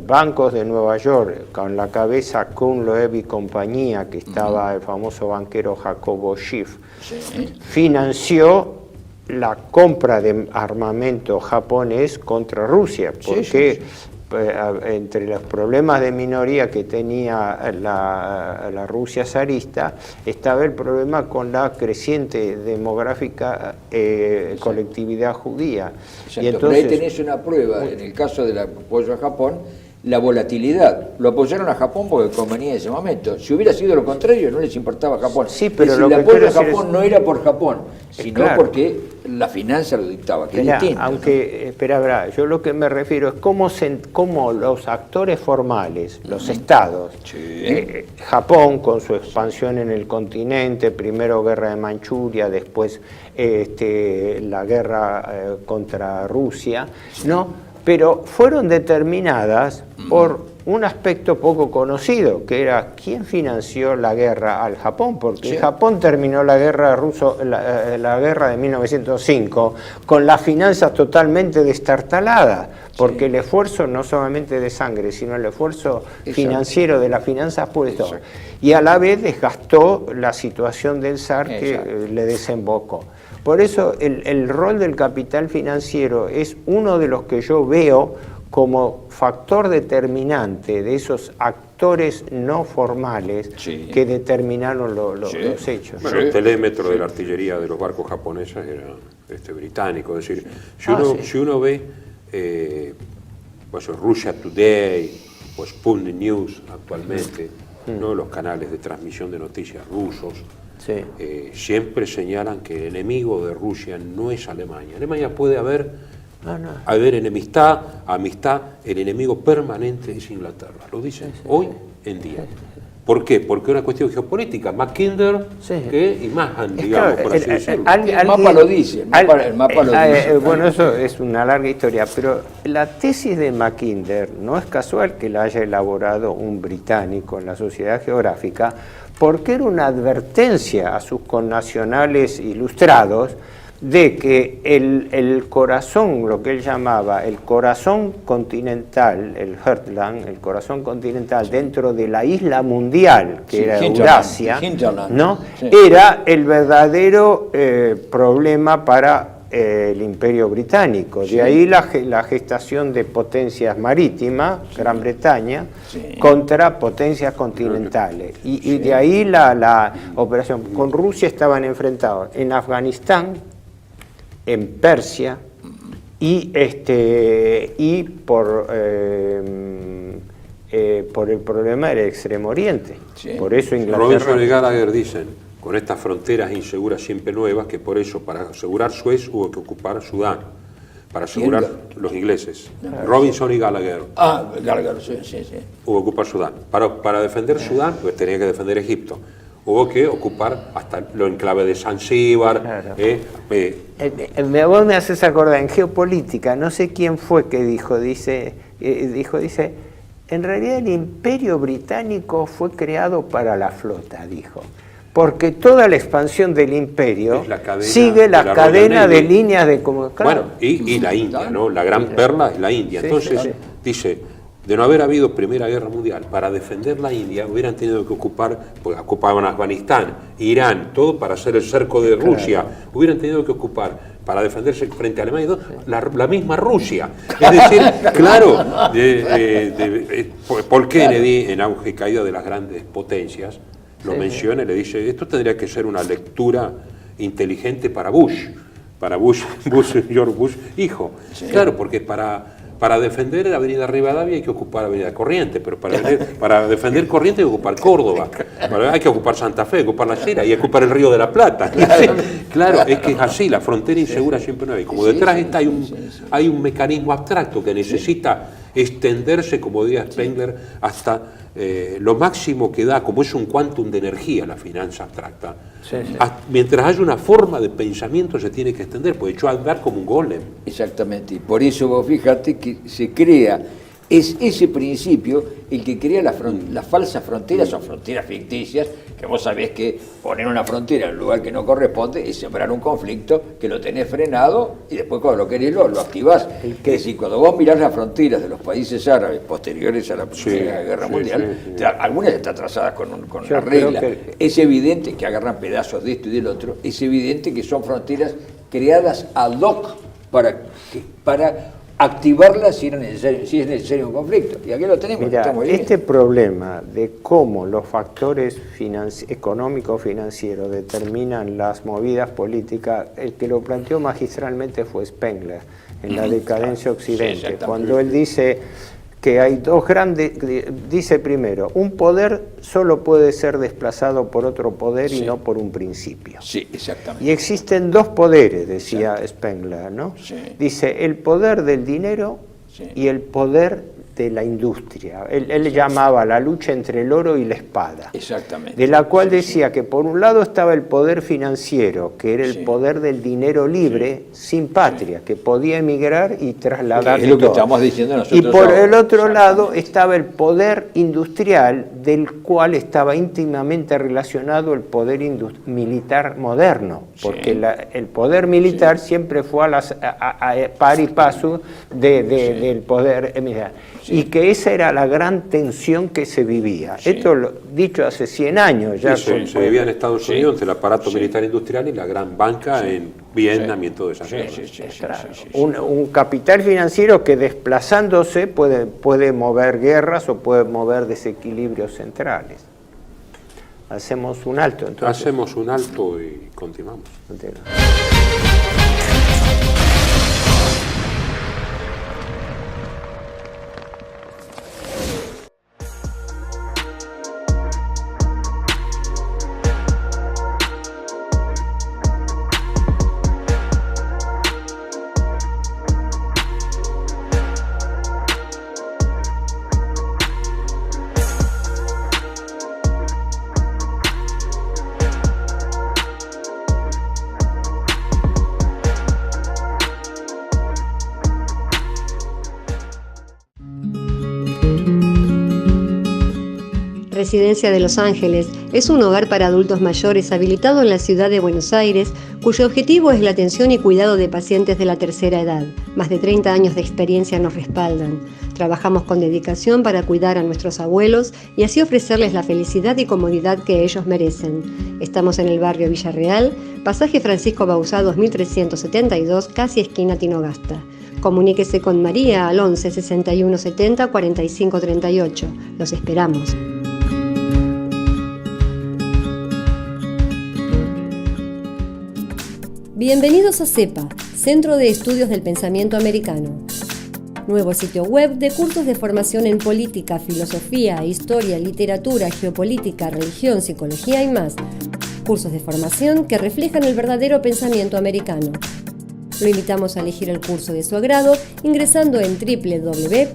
bancos de Nueva York, con la cabeza Kuhn, Loeb y compañía, que estaba el famoso banquero Jacobo Schiff, financió la compra de armamento japonés contra Rusia, porque entre los problemas de minoría que tenía la Rusia zarista estaba el problema con la creciente demográfica colectividad judía. Exacto, Y entonces, pero ahí tenés una prueba, en el caso del apoyo a Japón, la volatilidad. Lo apoyaron a Japón porque convenía en ese momento. Si hubiera sido lo contrario, no les importaba Japón. Sí, pero es lo decir, el que apoyo a quiero decir Japón es- no era por Japón, sino claro. porque la finanza lo dictaba, que Esperá, es distinto. aunque, espera, yo lo que me refiero es cómo los actores formales, los estados, Japón con su expansión en el continente, primero guerra de Manchuria, después la guerra contra Rusia, ¿no? Pero fueron determinadas por un aspecto poco conocido, que era quién financió la guerra al Japón, porque Japón terminó la guerra la guerra de 1905 con las finanzas totalmente destartaladas, porque el esfuerzo no solamente de sangre, sino el esfuerzo financiero de las finanzas puesto, y a la vez desgastó la situación del zar que le desembocó. Por eso el rol del capital financiero es uno de los que yo veo como factor determinante de esos actores no formales que determinaron los hechos. Bueno, el telémetro de la artillería de los barcos japoneses era británico. Es decir, si uno ve pues, Russia Today, pues Sputnik News actualmente, ¿no? Los canales de transmisión de noticias rusos, siempre señalan que el enemigo de Rusia no es Alemania. Alemania puede haber enemistad, amistad, el enemigo permanente es Inglaterra. Lo dicen hoy en día. ¿Por qué? Porque es una cuestión geopolítica. Mackinder y Mahan, digamos, por así decirlo. El mapa lo dice. El mapa lo dice. Bueno, eso es una larga historia, pero la tesis de Mackinder no es casual que la haya elaborado un británico en la Sociedad Geográfica, porque era una advertencia a sus connacionales ilustrados de que el corazón, lo que él llamaba el corazón continental, el Heartland, el corazón continental dentro de la isla mundial, que era Eurasia, ¿no? Era el verdadero problema para el Imperio Británico. De ahí la gestación de potencias marítimas, Gran Bretaña, contra potencias continentales. Y de ahí la operación. Con Rusia estaban enfrentados en Afganistán, en Persia y por el problema del Extremo Oriente. Por eso Inglaterra... Robinson y Gallagher dicen, con estas fronteras inseguras siempre nuevas, que por eso, para asegurar Suez, hubo que ocupar Sudán, para asegurar los ingleses. Robinson y Gallagher. Gallagher, sí. Hubo que ocupar Sudán. Para defender Sudán, pues tenía que defender Egipto. Hubo que ocupar hasta lo enclave de Zanzíbar. Vos me haces acordar, en geopolítica, no sé quién fue que dice, en realidad el Imperio Británico fue creado para la flota, dijo. Porque toda la expansión del imperio sigue la cadena de líneas de comunicación. Bueno, y la India, ¿no? La gran perla es la India. Entonces, dice... De no haber habido Primera Guerra Mundial, para defender la India hubieran tenido que ocupar, porque ocupaban Afganistán, Irán, todo para hacer el cerco de Rusia, hubieran tenido que ocupar para defenderse frente a Alemania la misma Rusia. Es decir, claro, Paul Kennedy, en auge y caída de las grandes potencias, lo menciona y le dice, esto tendría que ser una lectura inteligente para Bush, George Bush, hijo. Claro, porque para defender la avenida Rivadavia hay que ocupar la avenida Corrientes, pero para defender Corrientes hay que ocupar Córdoba, hay que ocupar Santa Fe, hay que ocupar La Sierra y hay que ocupar el Río de la Plata. Claro, es que es así, la frontera insegura siempre no hay. Como detrás hay un mecanismo abstracto que necesita extenderse, como diría Spengler, hasta lo máximo que da, como es un quantum de energía la finanza abstracta. Mientras haya una forma de pensamiento se tiene que extender, puede echar a andar como un golem. Exactamente, por eso vos fíjate que se crea, es ese principio el que crea las falsas fronteras, son fronteras ficticias, que vos sabés que poner una frontera en un lugar que no corresponde es sembrar un conflicto que lo tenés frenado y después cuando lo querés lo activás. Es decir, cuando vos mirás las fronteras de los países árabes posteriores a la Primera Guerra Mundial, algunas están trazadas con una regla. Es evidente que agarran pedazos de esto y del otro, es evidente que son fronteras creadas ad hoc para activarla si es necesario un conflicto. Y aquí lo tenemos. Mirá, este problema de cómo los factores económicos financieros determinan las movidas políticas, el que lo planteó magistralmente fue Spengler en La decadencia occidente, cuando él dice que hay dos grandes, dice primero, un poder solo puede ser desplazado por otro poder y no por un principio. Sí, exactamente. Y existen dos poderes, decía Spengler, ¿no? Dice, el poder del dinero y el poder de la industria. Él llamaba la lucha entre el oro y la espada. Exactamente. De la cual decía que por un lado estaba el poder financiero, que era el poder del dinero libre, sin patria, que podía emigrar y trasladarse. Es lo que estamos diciendo nosotros. Y por el otro lado estaba el poder industrial, del cual estaba íntimamente relacionado el poder militar moderno, porque el poder militar siempre fue a par y paso del poder militar. y que esa era la gran tensión que se vivía. Sí. Esto dicho hace 100 años ya. Sí, se vivía en Estados Unidos entre el aparato militar industrial y la gran banca en Vietnam y en toda esa zona. Claro. Un capital financiero que desplazándose puede mover guerras o puede mover desequilibrios centrales. Hacemos un alto entonces. Hacemos un alto y continuamos. Residencia de Los Ángeles es un hogar para adultos mayores habilitado en la ciudad de Buenos Aires, cuyo objetivo es la atención y cuidado de pacientes de la tercera edad. Más de 30 años de experiencia nos respaldan. Trabajamos con dedicación para cuidar a nuestros abuelos y así ofrecerles la felicidad y comodidad que ellos merecen. Estamos en el barrio Villarreal, pasaje Francisco Bauzá 2372, casi esquina Tinogasta. Comuníquese con María al 11 61 70 45 38. Los esperamos. Bienvenidos a CEPA, Centro de Estudios del Pensamiento Americano. Nuevo sitio web de cursos de formación en política, filosofía, historia, literatura, geopolítica, religión, psicología y más. Cursos de formación que reflejan el verdadero pensamiento americano. Lo invitamos a elegir el curso de su agrado ingresando en www.cepa.la.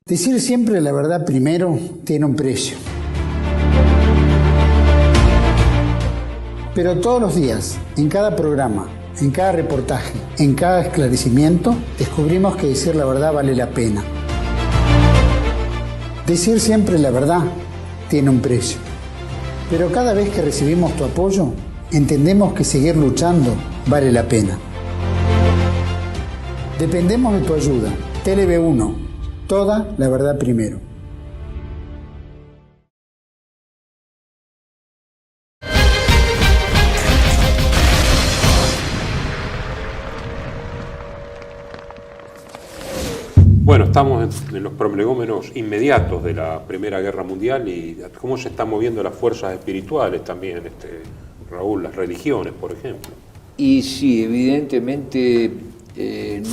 Decir siempre la verdad primero tiene un precio. Pero todos los días, en cada programa, en cada reportaje, en cada esclarecimiento, descubrimos que decir la verdad vale la pena. Decir siempre la verdad tiene un precio. Pero cada vez que recibimos tu apoyo, entendemos que seguir luchando vale la pena. Dependemos de tu ayuda. TLB1. Toda la verdad primero. Bueno, estamos en los prolegómenos inmediatos de la Primera Guerra Mundial y cómo se están moviendo las fuerzas espirituales también, Raúl, las religiones, por ejemplo. Y sí, evidentemente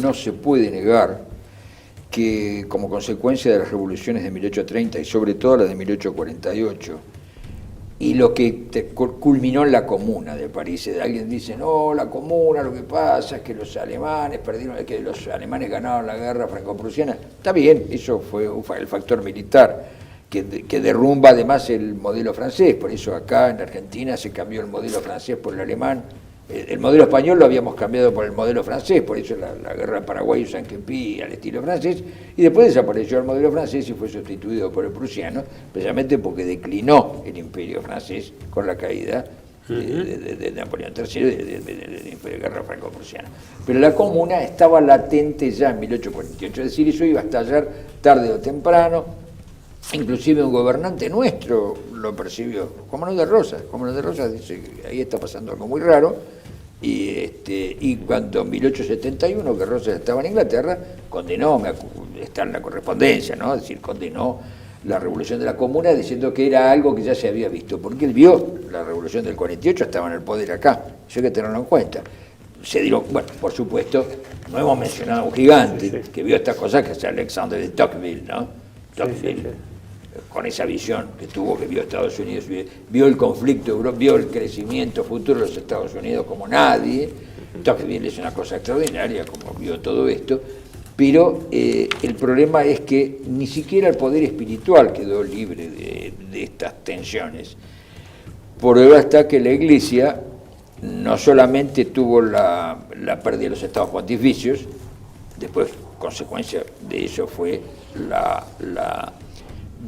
no se puede negar que como consecuencia de las revoluciones de 1830 y sobre todo las de 1848, y lo que culminó en la Comuna de París, alguien dice, no, la Comuna lo que pasa es que los alemanes perdieron, que los alemanes ganaron la guerra franco-prusiana. Está bien, eso fue el factor militar que derrumba además el modelo francés, por eso acá en Argentina se cambió el modelo francés por el alemán. El modelo español lo habíamos cambiado por el modelo francés, por eso la guerra paraguayo-sanquepí al estilo francés, y después desapareció el modelo francés y fue sustituido por el prusiano, precisamente porque declinó el imperio francés con la caída de Napoleón III de la guerra franco-prusiana. Pero la Comuna estaba latente ya en 1848, es decir, eso iba a estallar tarde o temprano. Inclusive un gobernante nuestro lo percibió, como no de Rosas. Como no de Rosas dice que ahí está pasando algo muy raro, y cuando en 1871, que Rosas estaba en Inglaterra, condenó, está en la correspondencia, ¿no? Es decir, condenó la revolución de la Comuna diciendo que era algo que ya se había visto, porque él vio la revolución del 48, estaba en el poder acá, eso hay que tenerlo en cuenta. Se dieron, bueno, por supuesto, no hemos mencionado a un gigante que vio estas cosas, que es Alexandre de Tocqueville, ¿no? Tocqueville, con esa visión que tuvo, que vio Estados Unidos, vio el conflicto, vio el crecimiento futuro de los Estados Unidos como nadie. Tocqueville es una cosa extraordinaria, como vio todo esto, pero el problema es que ni siquiera el poder espiritual quedó libre de estas tensiones. Por ahora está que la Iglesia no solamente tuvo la pérdida de los estados pontificios, después consecuencia de eso fue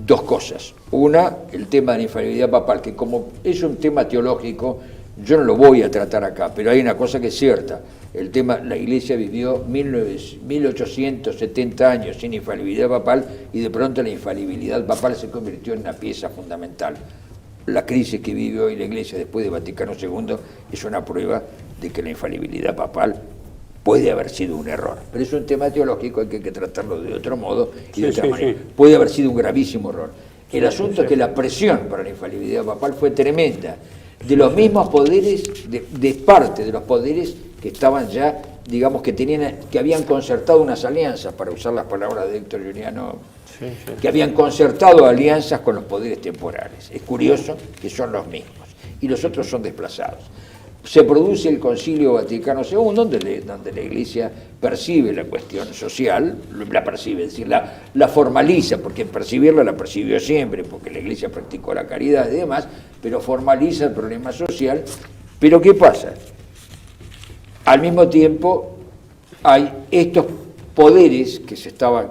dos cosas. Una, el tema de la infalibilidad papal, que como es un tema teológico, yo no lo voy a tratar acá, pero hay una cosa que es cierta. El tema, la Iglesia vivió 1870 años sin infalibilidad papal y de pronto la infalibilidad papal se convirtió en una pieza fundamental. La crisis que vive hoy la Iglesia después de Vaticano II es una prueba de que la infalibilidad papal puede haber sido un error. Pero es un tema teológico, hay que tratarlo de otro modo y de otra manera. Puede haber sido un gravísimo error. El asunto es que la presión para la infalibilidad papal fue tremenda. De los mismos poderes, de parte de los poderes que estaban ya, digamos, que habían concertado unas alianzas, para usar las palabras de Héctor Giuliano, que habían concertado alianzas con los poderes temporales. Es curioso que son los mismos, y los otros son desplazados. Se produce el Concilio Vaticano II, donde la Iglesia percibe la cuestión social, la percibe, es decir, la formaliza, porque percibirla la percibió siempre, porque la Iglesia practicó la caridad y demás, pero formaliza el problema social. Pero ¿qué pasa? Al mismo tiempo hay estos poderes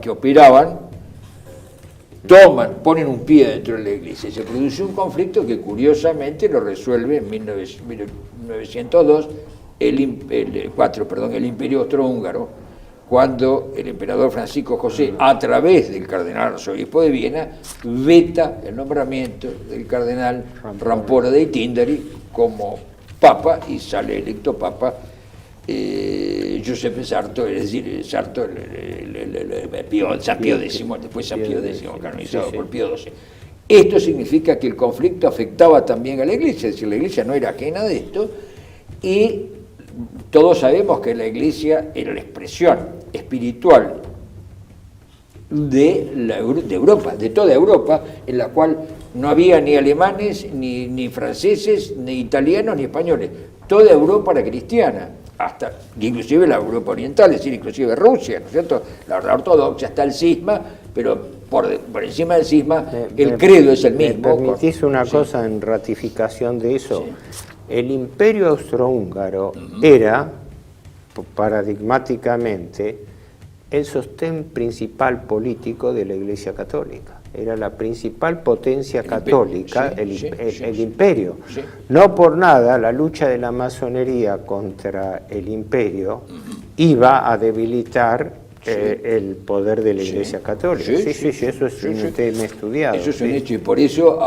que operaban, ponen un pie dentro de la Iglesia. Se produce un conflicto que curiosamente lo resuelve en 1902 el Imperio Austrohúngaro, cuando el emperador Francisco José, a través del cardenal arzobispo de Viena, veta el nombramiento del cardenal Rampora dei Tindari como papa, y sale electo papa Giuseppe Sarto, es decir, Sarto, San Pío X, después San Pío X, canonizado por Pío XII. Esto significa que el conflicto afectaba también a la Iglesia, es decir, la Iglesia no era ajena de esto, y todos sabemos que la Iglesia era la expresión espiritual de Europa, de toda Europa, en la cual no había ni alemanes, ni franceses, ni italianos, ni españoles. Toda Europa era cristiana, hasta inclusive la Europa oriental, es decir, inclusive Rusia, ¿no es cierto? La ortodoxia, hasta el cisma, pero por encima del cisma el credo es el mismo. ¿Me permitís una cosa en ratificación de eso? Sí. El Imperio Austrohúngaro era, paradigmáticamente, el sostén principal político de la Iglesia Católica. Era la principal potencia católica, el imperio. Sí. No por nada la lucha de la masonería contra el imperio iba a debilitar el poder de la Iglesia Católica. Sí, eso es un tema estudiado. Eso es un hecho, y por eso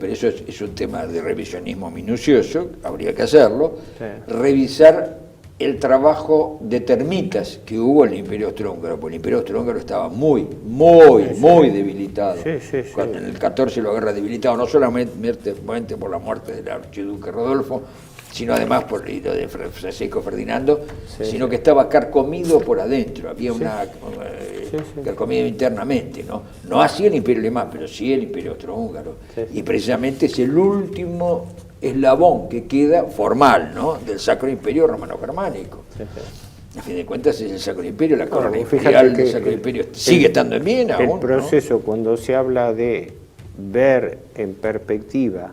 pero eso es un tema de revisionismo minucioso, habría que hacerlo, revisar el trabajo de termitas que hubo en el Imperio Austrohúngaro, porque el Imperio Austrohúngaro estaba muy debilitado. Cuando en el 14 lo agarra debilitado, no solamente por la muerte del archiduque Rodolfo, sino además por el hilo de Francisco Ferdinando, sino que estaba carcomido por adentro, había carcomido internamente, no así el Imperio Alemán, pero sí el Imperio Austrohúngaro, y precisamente es el último eslabón que queda formal, del Sacro Imperio Romano-Germánico. A fin de cuentas es el Sacro Imperio, la corona imperial del Sacro Imperio sigue estando en Viena aún. El proceso, cuando se habla de ver en perspectiva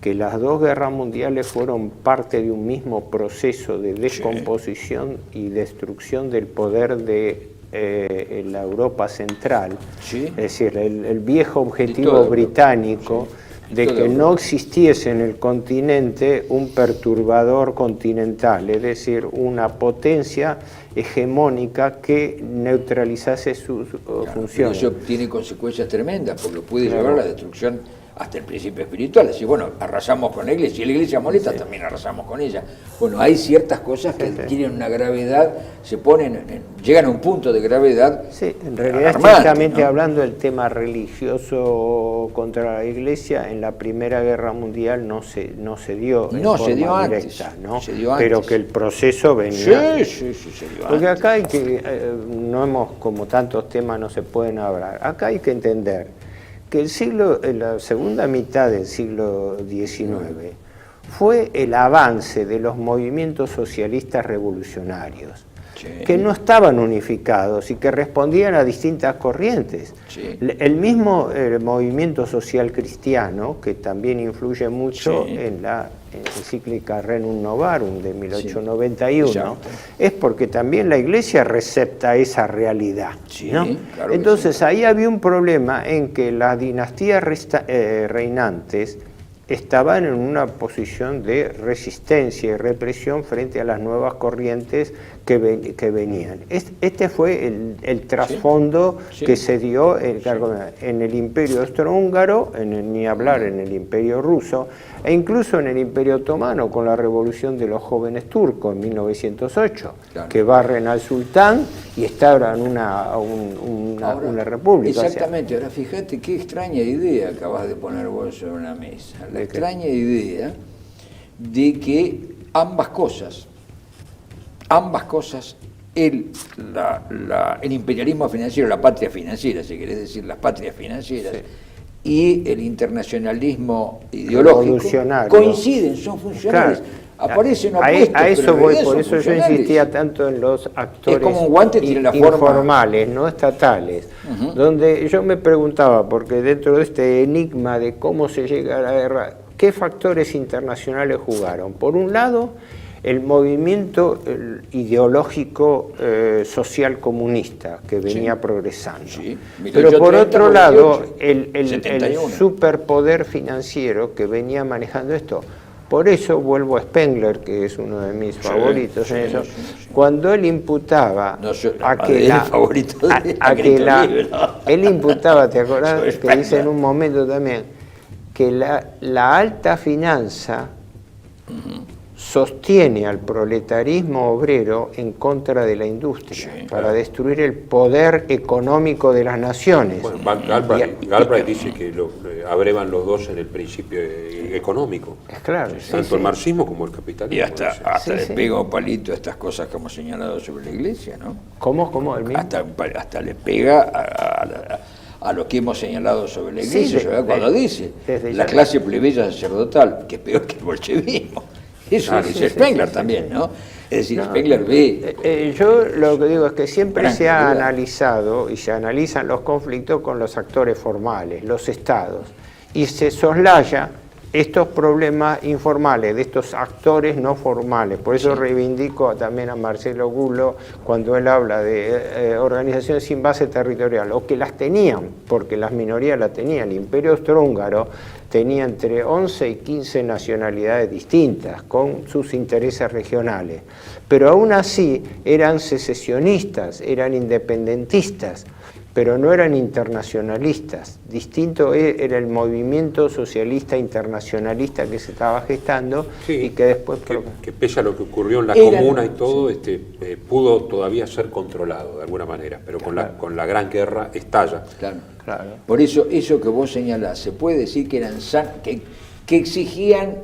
que las dos guerras mundiales fueron parte de un mismo proceso de descomposición y destrucción del poder de la Europa central, es decir, el viejo objetivo británico de que no existiese en el continente un perturbador continental, es decir, una potencia hegemónica que neutralizase sus funciones. Eso tiene consecuencias tremendas, porque puede llevar a la destrucción hasta el principio espiritual. Es decir, bueno, arrasamos con la Iglesia, y la Iglesia molesta, también arrasamos con ella. Bueno, hay ciertas cosas que tienen una gravedad, llegan a un punto de gravedad. Sí, en realidad, estrictamente hablando, el tema religioso contra la Iglesia en la Primera Guerra Mundial no se dio en forma directa, se dio antes. Pero que el proceso venía. Sí, se dio porque antes. acá hay que, como tantos temas no se pueden hablar, acá hay que entender que en la segunda mitad del siglo XIX fue el avance de los movimientos socialistas revolucionarios, que no estaban unificados y que respondían a distintas corrientes. El mismo movimiento social cristiano, que también influye mucho en la encíclica Renum Novarum de 1891, Sí, es porque también la Iglesia recepta esa realidad. Sí, ¿no? claro que Entonces ahí había un problema en que las dinastías reinantes estaban en una posición de resistencia y represión frente a las nuevas corrientes que venían. Este fue el trasfondo que se dio en el Imperio Austrohúngaro, ni hablar en el Imperio Ruso, e incluso en el Imperio Otomano con la Revolución de los Jóvenes Turcos en 1908, Claro. que barren al sultán y instauran una república. Exactamente, ahora fíjate qué extraña idea acabas de poner vos sobre una mesa. La extraña idea de que ambas cosas, el imperialismo financiero, la patria financiera, si querés decir las patrias financieras, y el internacionalismo ideológico coinciden, son funcionales. Claro. Aparecen opuestos, a eso pero en voy, realidad por son eso yo funcionales. insistía tanto en los actores Es como un guante, tiene la forma informales, no estatales, donde yo me preguntaba, porque dentro de este enigma de cómo se llega a la guerra, ¿qué factores internacionales jugaron? Por un lado, el movimiento ideológico social comunista que venía progresando. Sí, Pero por 1830, otro lado, 78, el superpoder financiero que venía manejando esto. Por eso vuelvo a Spengler, que es uno de mis favoritos en eso, cuando él imputaba él imputaba, ¿te acordás? Que dice en un momento también, que la alta finanza sostiene al proletariismo obrero en contra de la industria, para destruir el poder económico de las naciones. Bueno, Galbraith dice que abrevan los dos en el principio económico. Claro, tanto el marxismo como el capitalismo. Y hasta le pega un palito a estas cosas que hemos señalado sobre la Iglesia, ¿no? ¿Cómo? ¿El mismo? Hasta le pega a lo que hemos señalado sobre la Iglesia, cuando dice la clase plebeya sacerdotal, que es peor que el bolchevismo. Eso lo dice Spengler también, ¿no? Es decir, Spengler ve... yo lo que digo es que siempre se ha analizado y se analizan los conflictos con los actores formales, los estados, y se soslaya estos problemas informales de estos actores no formales. Por eso reivindico también a Marcelo Gulo cuando él habla de organizaciones sin base territorial, o que las tenían, porque las minorías las tenían. El Imperio Austrohúngaro tenía entre 11 y 15 nacionalidades distintas, con sus intereses regionales. Pero aún así eran secesionistas, eran independentistas, pero no eran internacionalistas. Distinto era el movimiento socialista internacionalista que se estaba gestando y que después... Que pese a lo que ocurrió en la comuna y todo, pudo todavía ser controlado de alguna manera, pero con la Gran Guerra estalla. Claro. Por eso que vos señalás, se puede decir que eran que exigían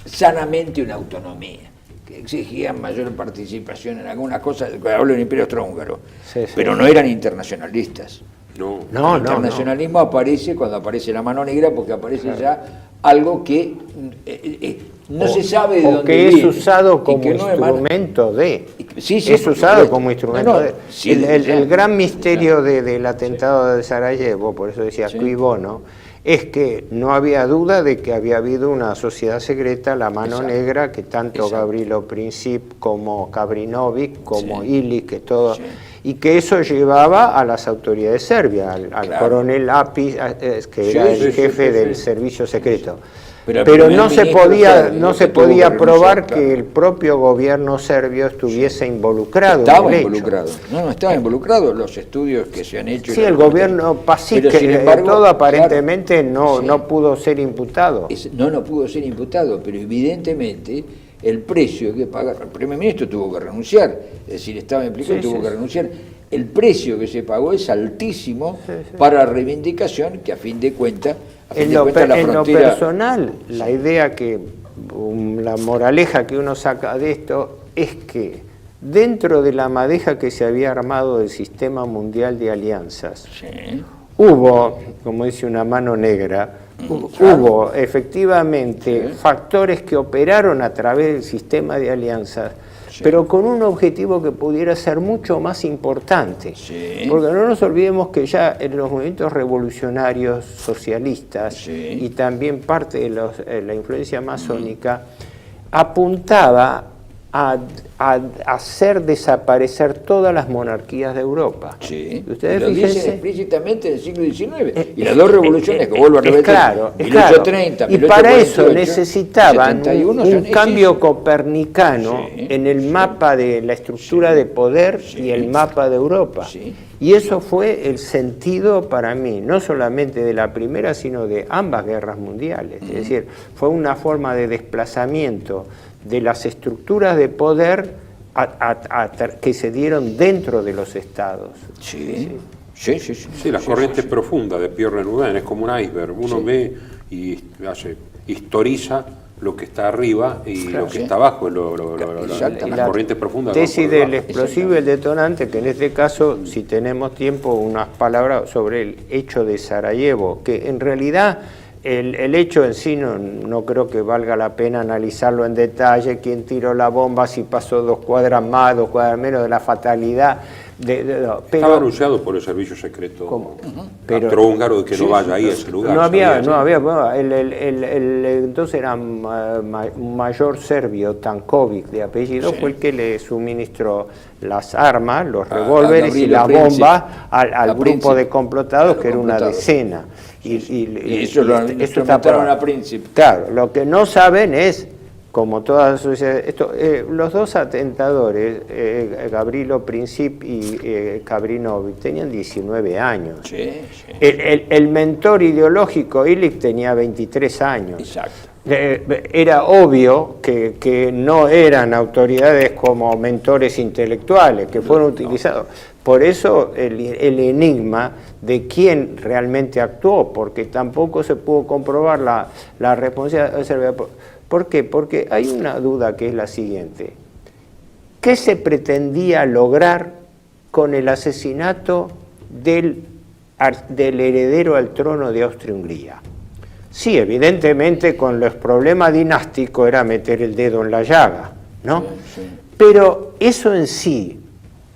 sanamente una autonomía, que exigían mayor participación en algunas cosas, hablo del Imperio Austrohúngaro, pero no eran internacionalistas. El internacionalismo aparece cuando aparece la mano negra, porque aparece ya algo que no se sabe de dónde que viene, es usado como instrumento es usado como instrumento de... El gran misterio del atentado de Sarajevo, por eso decía cui bono, es que no había duda de que había habido una sociedad secreta, la mano negra, que tanto Gavrilo Princip como Kabrinovic, como Illich, que todo... y que eso llevaba a las autoridades serbias, al coronel Apis, que era el jefe del servicio secreto. Pero no se podía probar que el propio gobierno serbio estuviese involucrado. Estaba involucrado. No estaba involucrado. Los estudios que se han hecho. Sí, el gobierno Pasic, todo aparentemente no pudo ser imputado. No pudo ser imputado, pero evidentemente el precio que pagaron, el primer ministro tuvo que renunciar, es decir, estaba implicado, tuvo que renunciar. El precio que se pagó es altísimo para la reivindicación, que a fin de cuentas, en lo personal, la idea la moraleja que uno saca de esto es que dentro de la madeja que se había armado del sistema mundial de alianzas, hubo, como dice, una mano negra Hubo efectivamente factores que operaron a través del sistema de alianzas, pero con un objetivo que pudiera ser mucho más importante. Porque no nos olvidemos que ya en los movimientos revolucionarios socialistas y también parte de la influencia masónica apuntaba a hacer desaparecer todas las monarquías de Europa. Ustedes lo dicen explícitamente en el siglo XIX. Y las dos revoluciones que vuelvo a repetir, claro, 1830, y para eso necesitaban un cambio copernicano en el mapa de la estructura de poder y el mapa de Europa. Y eso fue el sentido para mí, no solamente de la primera, sino de ambas guerras mundiales. Es decir, fue una forma de desplazamiento de las estructuras de poder que se dieron dentro de los estados. Sí, la corriente profunda de Pierre Renaudin es como un iceberg. Uno ve y historiza lo que está arriba y lo que está abajo, la corriente profunda. Tesis del explosivo y el detonante, que en este caso, si tenemos tiempo, unas palabras sobre el hecho de Sarajevo, que en realidad el hecho en sí no creo que valga la pena analizarlo en detalle, quién tiró la bomba, si pasó 2 cuadras más, 2 cuadras menos de la fatalidad. Pero, estaba anunciado por el servicio secreto austrohúngaro de que no vaya ahí a ese lugar. No había, entonces era un mayor serbio, Tankovic de apellido, fue el que le suministró las armas, los revólveres y la bomba al grupo de complotados, que era una decena. Y eso lo instrumentaron a Príncipe. Claro, lo que no saben es, como todas las sociedades, los dos atentadores, Gavrilo Princip y Kabrinovic, tenían 19 años. El mentor ideológico, Illich, tenía 23 años. Exacto. Era obvio que no eran autoridades como mentores intelectuales, que fueron utilizados. Por eso el enigma de quién realmente actuó, porque tampoco se pudo comprobar la responsabilidad de Serbia. ¿Por qué? Porque hay una duda que es la siguiente. ¿Qué se pretendía lograr con el asesinato del heredero al trono de Austria-Hungría? Sí, evidentemente con los problemas dinásticos era meter el dedo en la llaga, ¿no? Pero eso en sí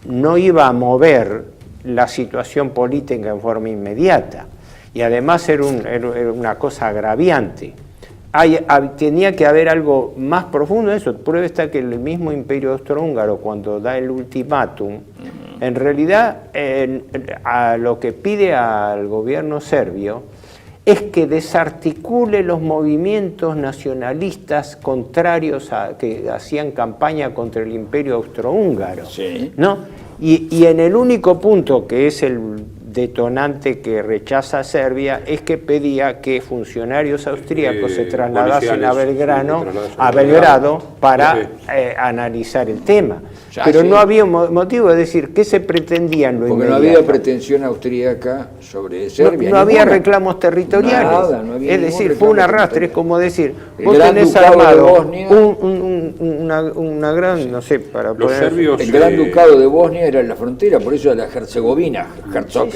no iba a mover la situación política en forma inmediata. Y además era una cosa agraviante. Tenía que haber algo más profundo en eso. Prueba está que el mismo Imperio Austrohúngaro, cuando da el ultimátum, en realidad a lo que pide al gobierno serbio es que desarticule los movimientos nacionalistas contrarios que hacían campaña contra el Imperio Austrohúngaro, ¿no? Y en el único punto que es el detonante que rechaza Serbia es que pedía que funcionarios austríacos se trasladasen a Belgrado para analizar el tema. Pero no había motivo de decir qué se pretendía en lo inmediato. Porque no había pretensión austríaca sobre Serbia. No había reclamos territoriales. Nada, no había es decir, fue un arrastre, es como decir, vos tenés armado una gran, no sé, para los poner... serbios, el Gran Ducado de Bosnia era en la frontera, por eso era la Herzegovina, Herzog,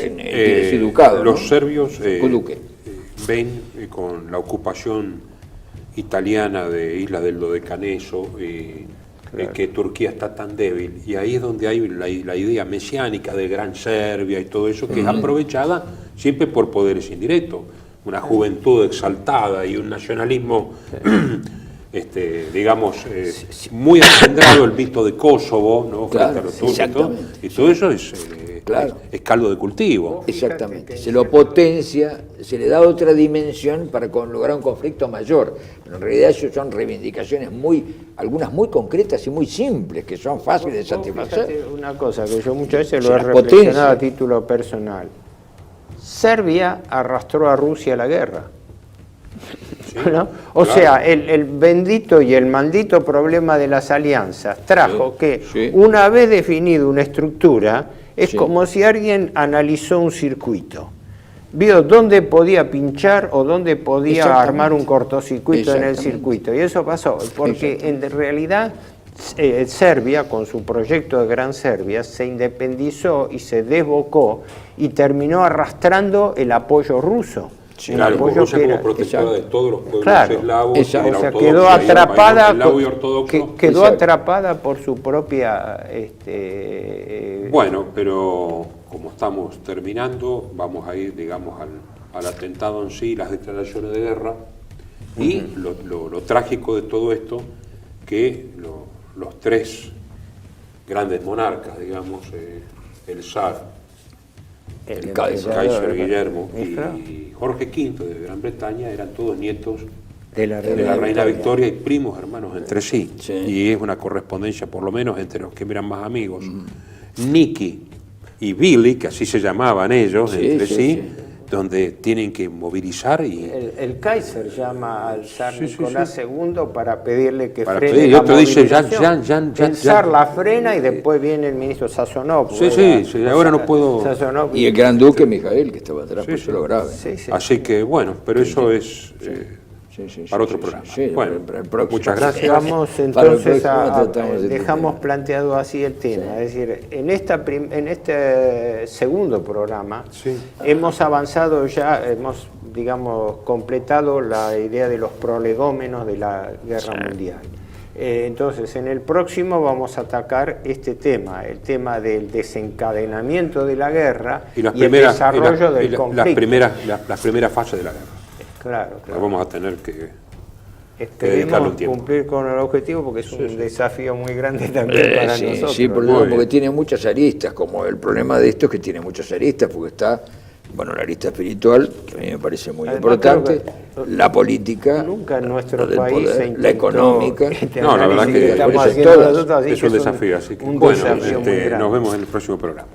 ducado, los ¿no? serbios ven con la ocupación italiana de Isla del Dodecaneso que Turquía está tan débil, y ahí es donde hay la idea mesiánica de Gran Serbia y todo eso, que es aprovechada siempre por poderes indirectos, una juventud exaltada y un nacionalismo digamos muy acendrado, el mito de Kosovo, ¿no? Frente a los turcos, y todo eso es caldo de cultivo. Exactamente, se lo potencia, se le da otra dimensión para lograr un conflicto mayor. Pero en realidad eso son reivindicaciones algunas muy concretas y muy simples, que son fáciles de satisfacer. Una cosa que yo muchas veces lo he reflexionado a título personal. Serbia arrastró a Rusia a la guerra. ¿No? O sea, el bendito y el maldito problema de las alianzas trajo que una vez definido una estructura, es como si alguien analizó un circuito, vio dónde podía pinchar o dónde podía armar un cortocircuito en el circuito, y eso pasó, porque en realidad Serbia, con su proyecto de Gran Serbia, se independizó y se desbocó y terminó arrastrando el apoyo ruso. Sí. Claro, apoyo Rusia que como era- protectora de exacto. todos los pueblos Claro, eslavos, exacto. y la O sea, ortodoxa, quedó y el país atrapada, eslavo y ortodoxo. quedó Exacto. atrapada por su propia... Bueno, pero como estamos terminando, vamos a ir, digamos, al atentado en sí, las declaraciones de guerra, y lo trágico de todo esto, que los tres grandes monarcas, digamos, el zar, El el Kaiser. Kaiser Guillermo Claro. y Jorge V de Gran Bretaña eran todos nietos de la de la reina Victoria y primos hermanos entre sí. Sí. Y es una correspondencia, por lo menos, entre los que eran más amigos. Nicky y Billy, que así se llamaban ellos, Sí, entre sí, sí, sí. donde tienen que movilizar y... El Kaiser llama al zar Sí, sí, Nicolás II para pedirle que Para frene pedir, y la otro dice, ya, movilización. ya, El zar la frena y después viene el ministro Sazonov. Sí, sí, sí, ahora no puedo- Sazonov Y el gran duque Mijael, que estaba atrás, Sí, por sí. eso lo grave. Sí, sí. Así que, bueno, pero eso es Sí, sí, para sí, otro sí, programa. sí, sí, Bueno, para el próximo. muchas gracias. Vamos Para el entonces próximo tratamos de este dejamos tema. planteado así el tema, es decir, en este segundo programa Sí. hemos avanzado ya, hemos digamos completado la idea de los prolegómenos de la guerra mundial. Entonces, en el próximo vamos a atacar este tema, el tema del desencadenamiento de la guerra Y las el primeras, desarrollo del las conflicto. primeras fases de la guerra. Claro, Las claro. vamos a tener que dedicarle Esperemos un tiempo. cumplir con el objetivo porque es un desafío muy grande también para Sí, nosotros. sí, ¿no? porque bien. tiene muchas aristas, como el problema de esto es que tiene muchas aristas, porque está, bueno, la arista espiritual, que a mí me parece muy Además, importante, creo que la política, Nunca en nuestro la del país poder, se la intentó económica. este No, la verdad análisis que estamos por eso haciendo todas nosotros, así Es que un desafío, así que un bueno, desafío muy grande. nos vemos en el próximo programa.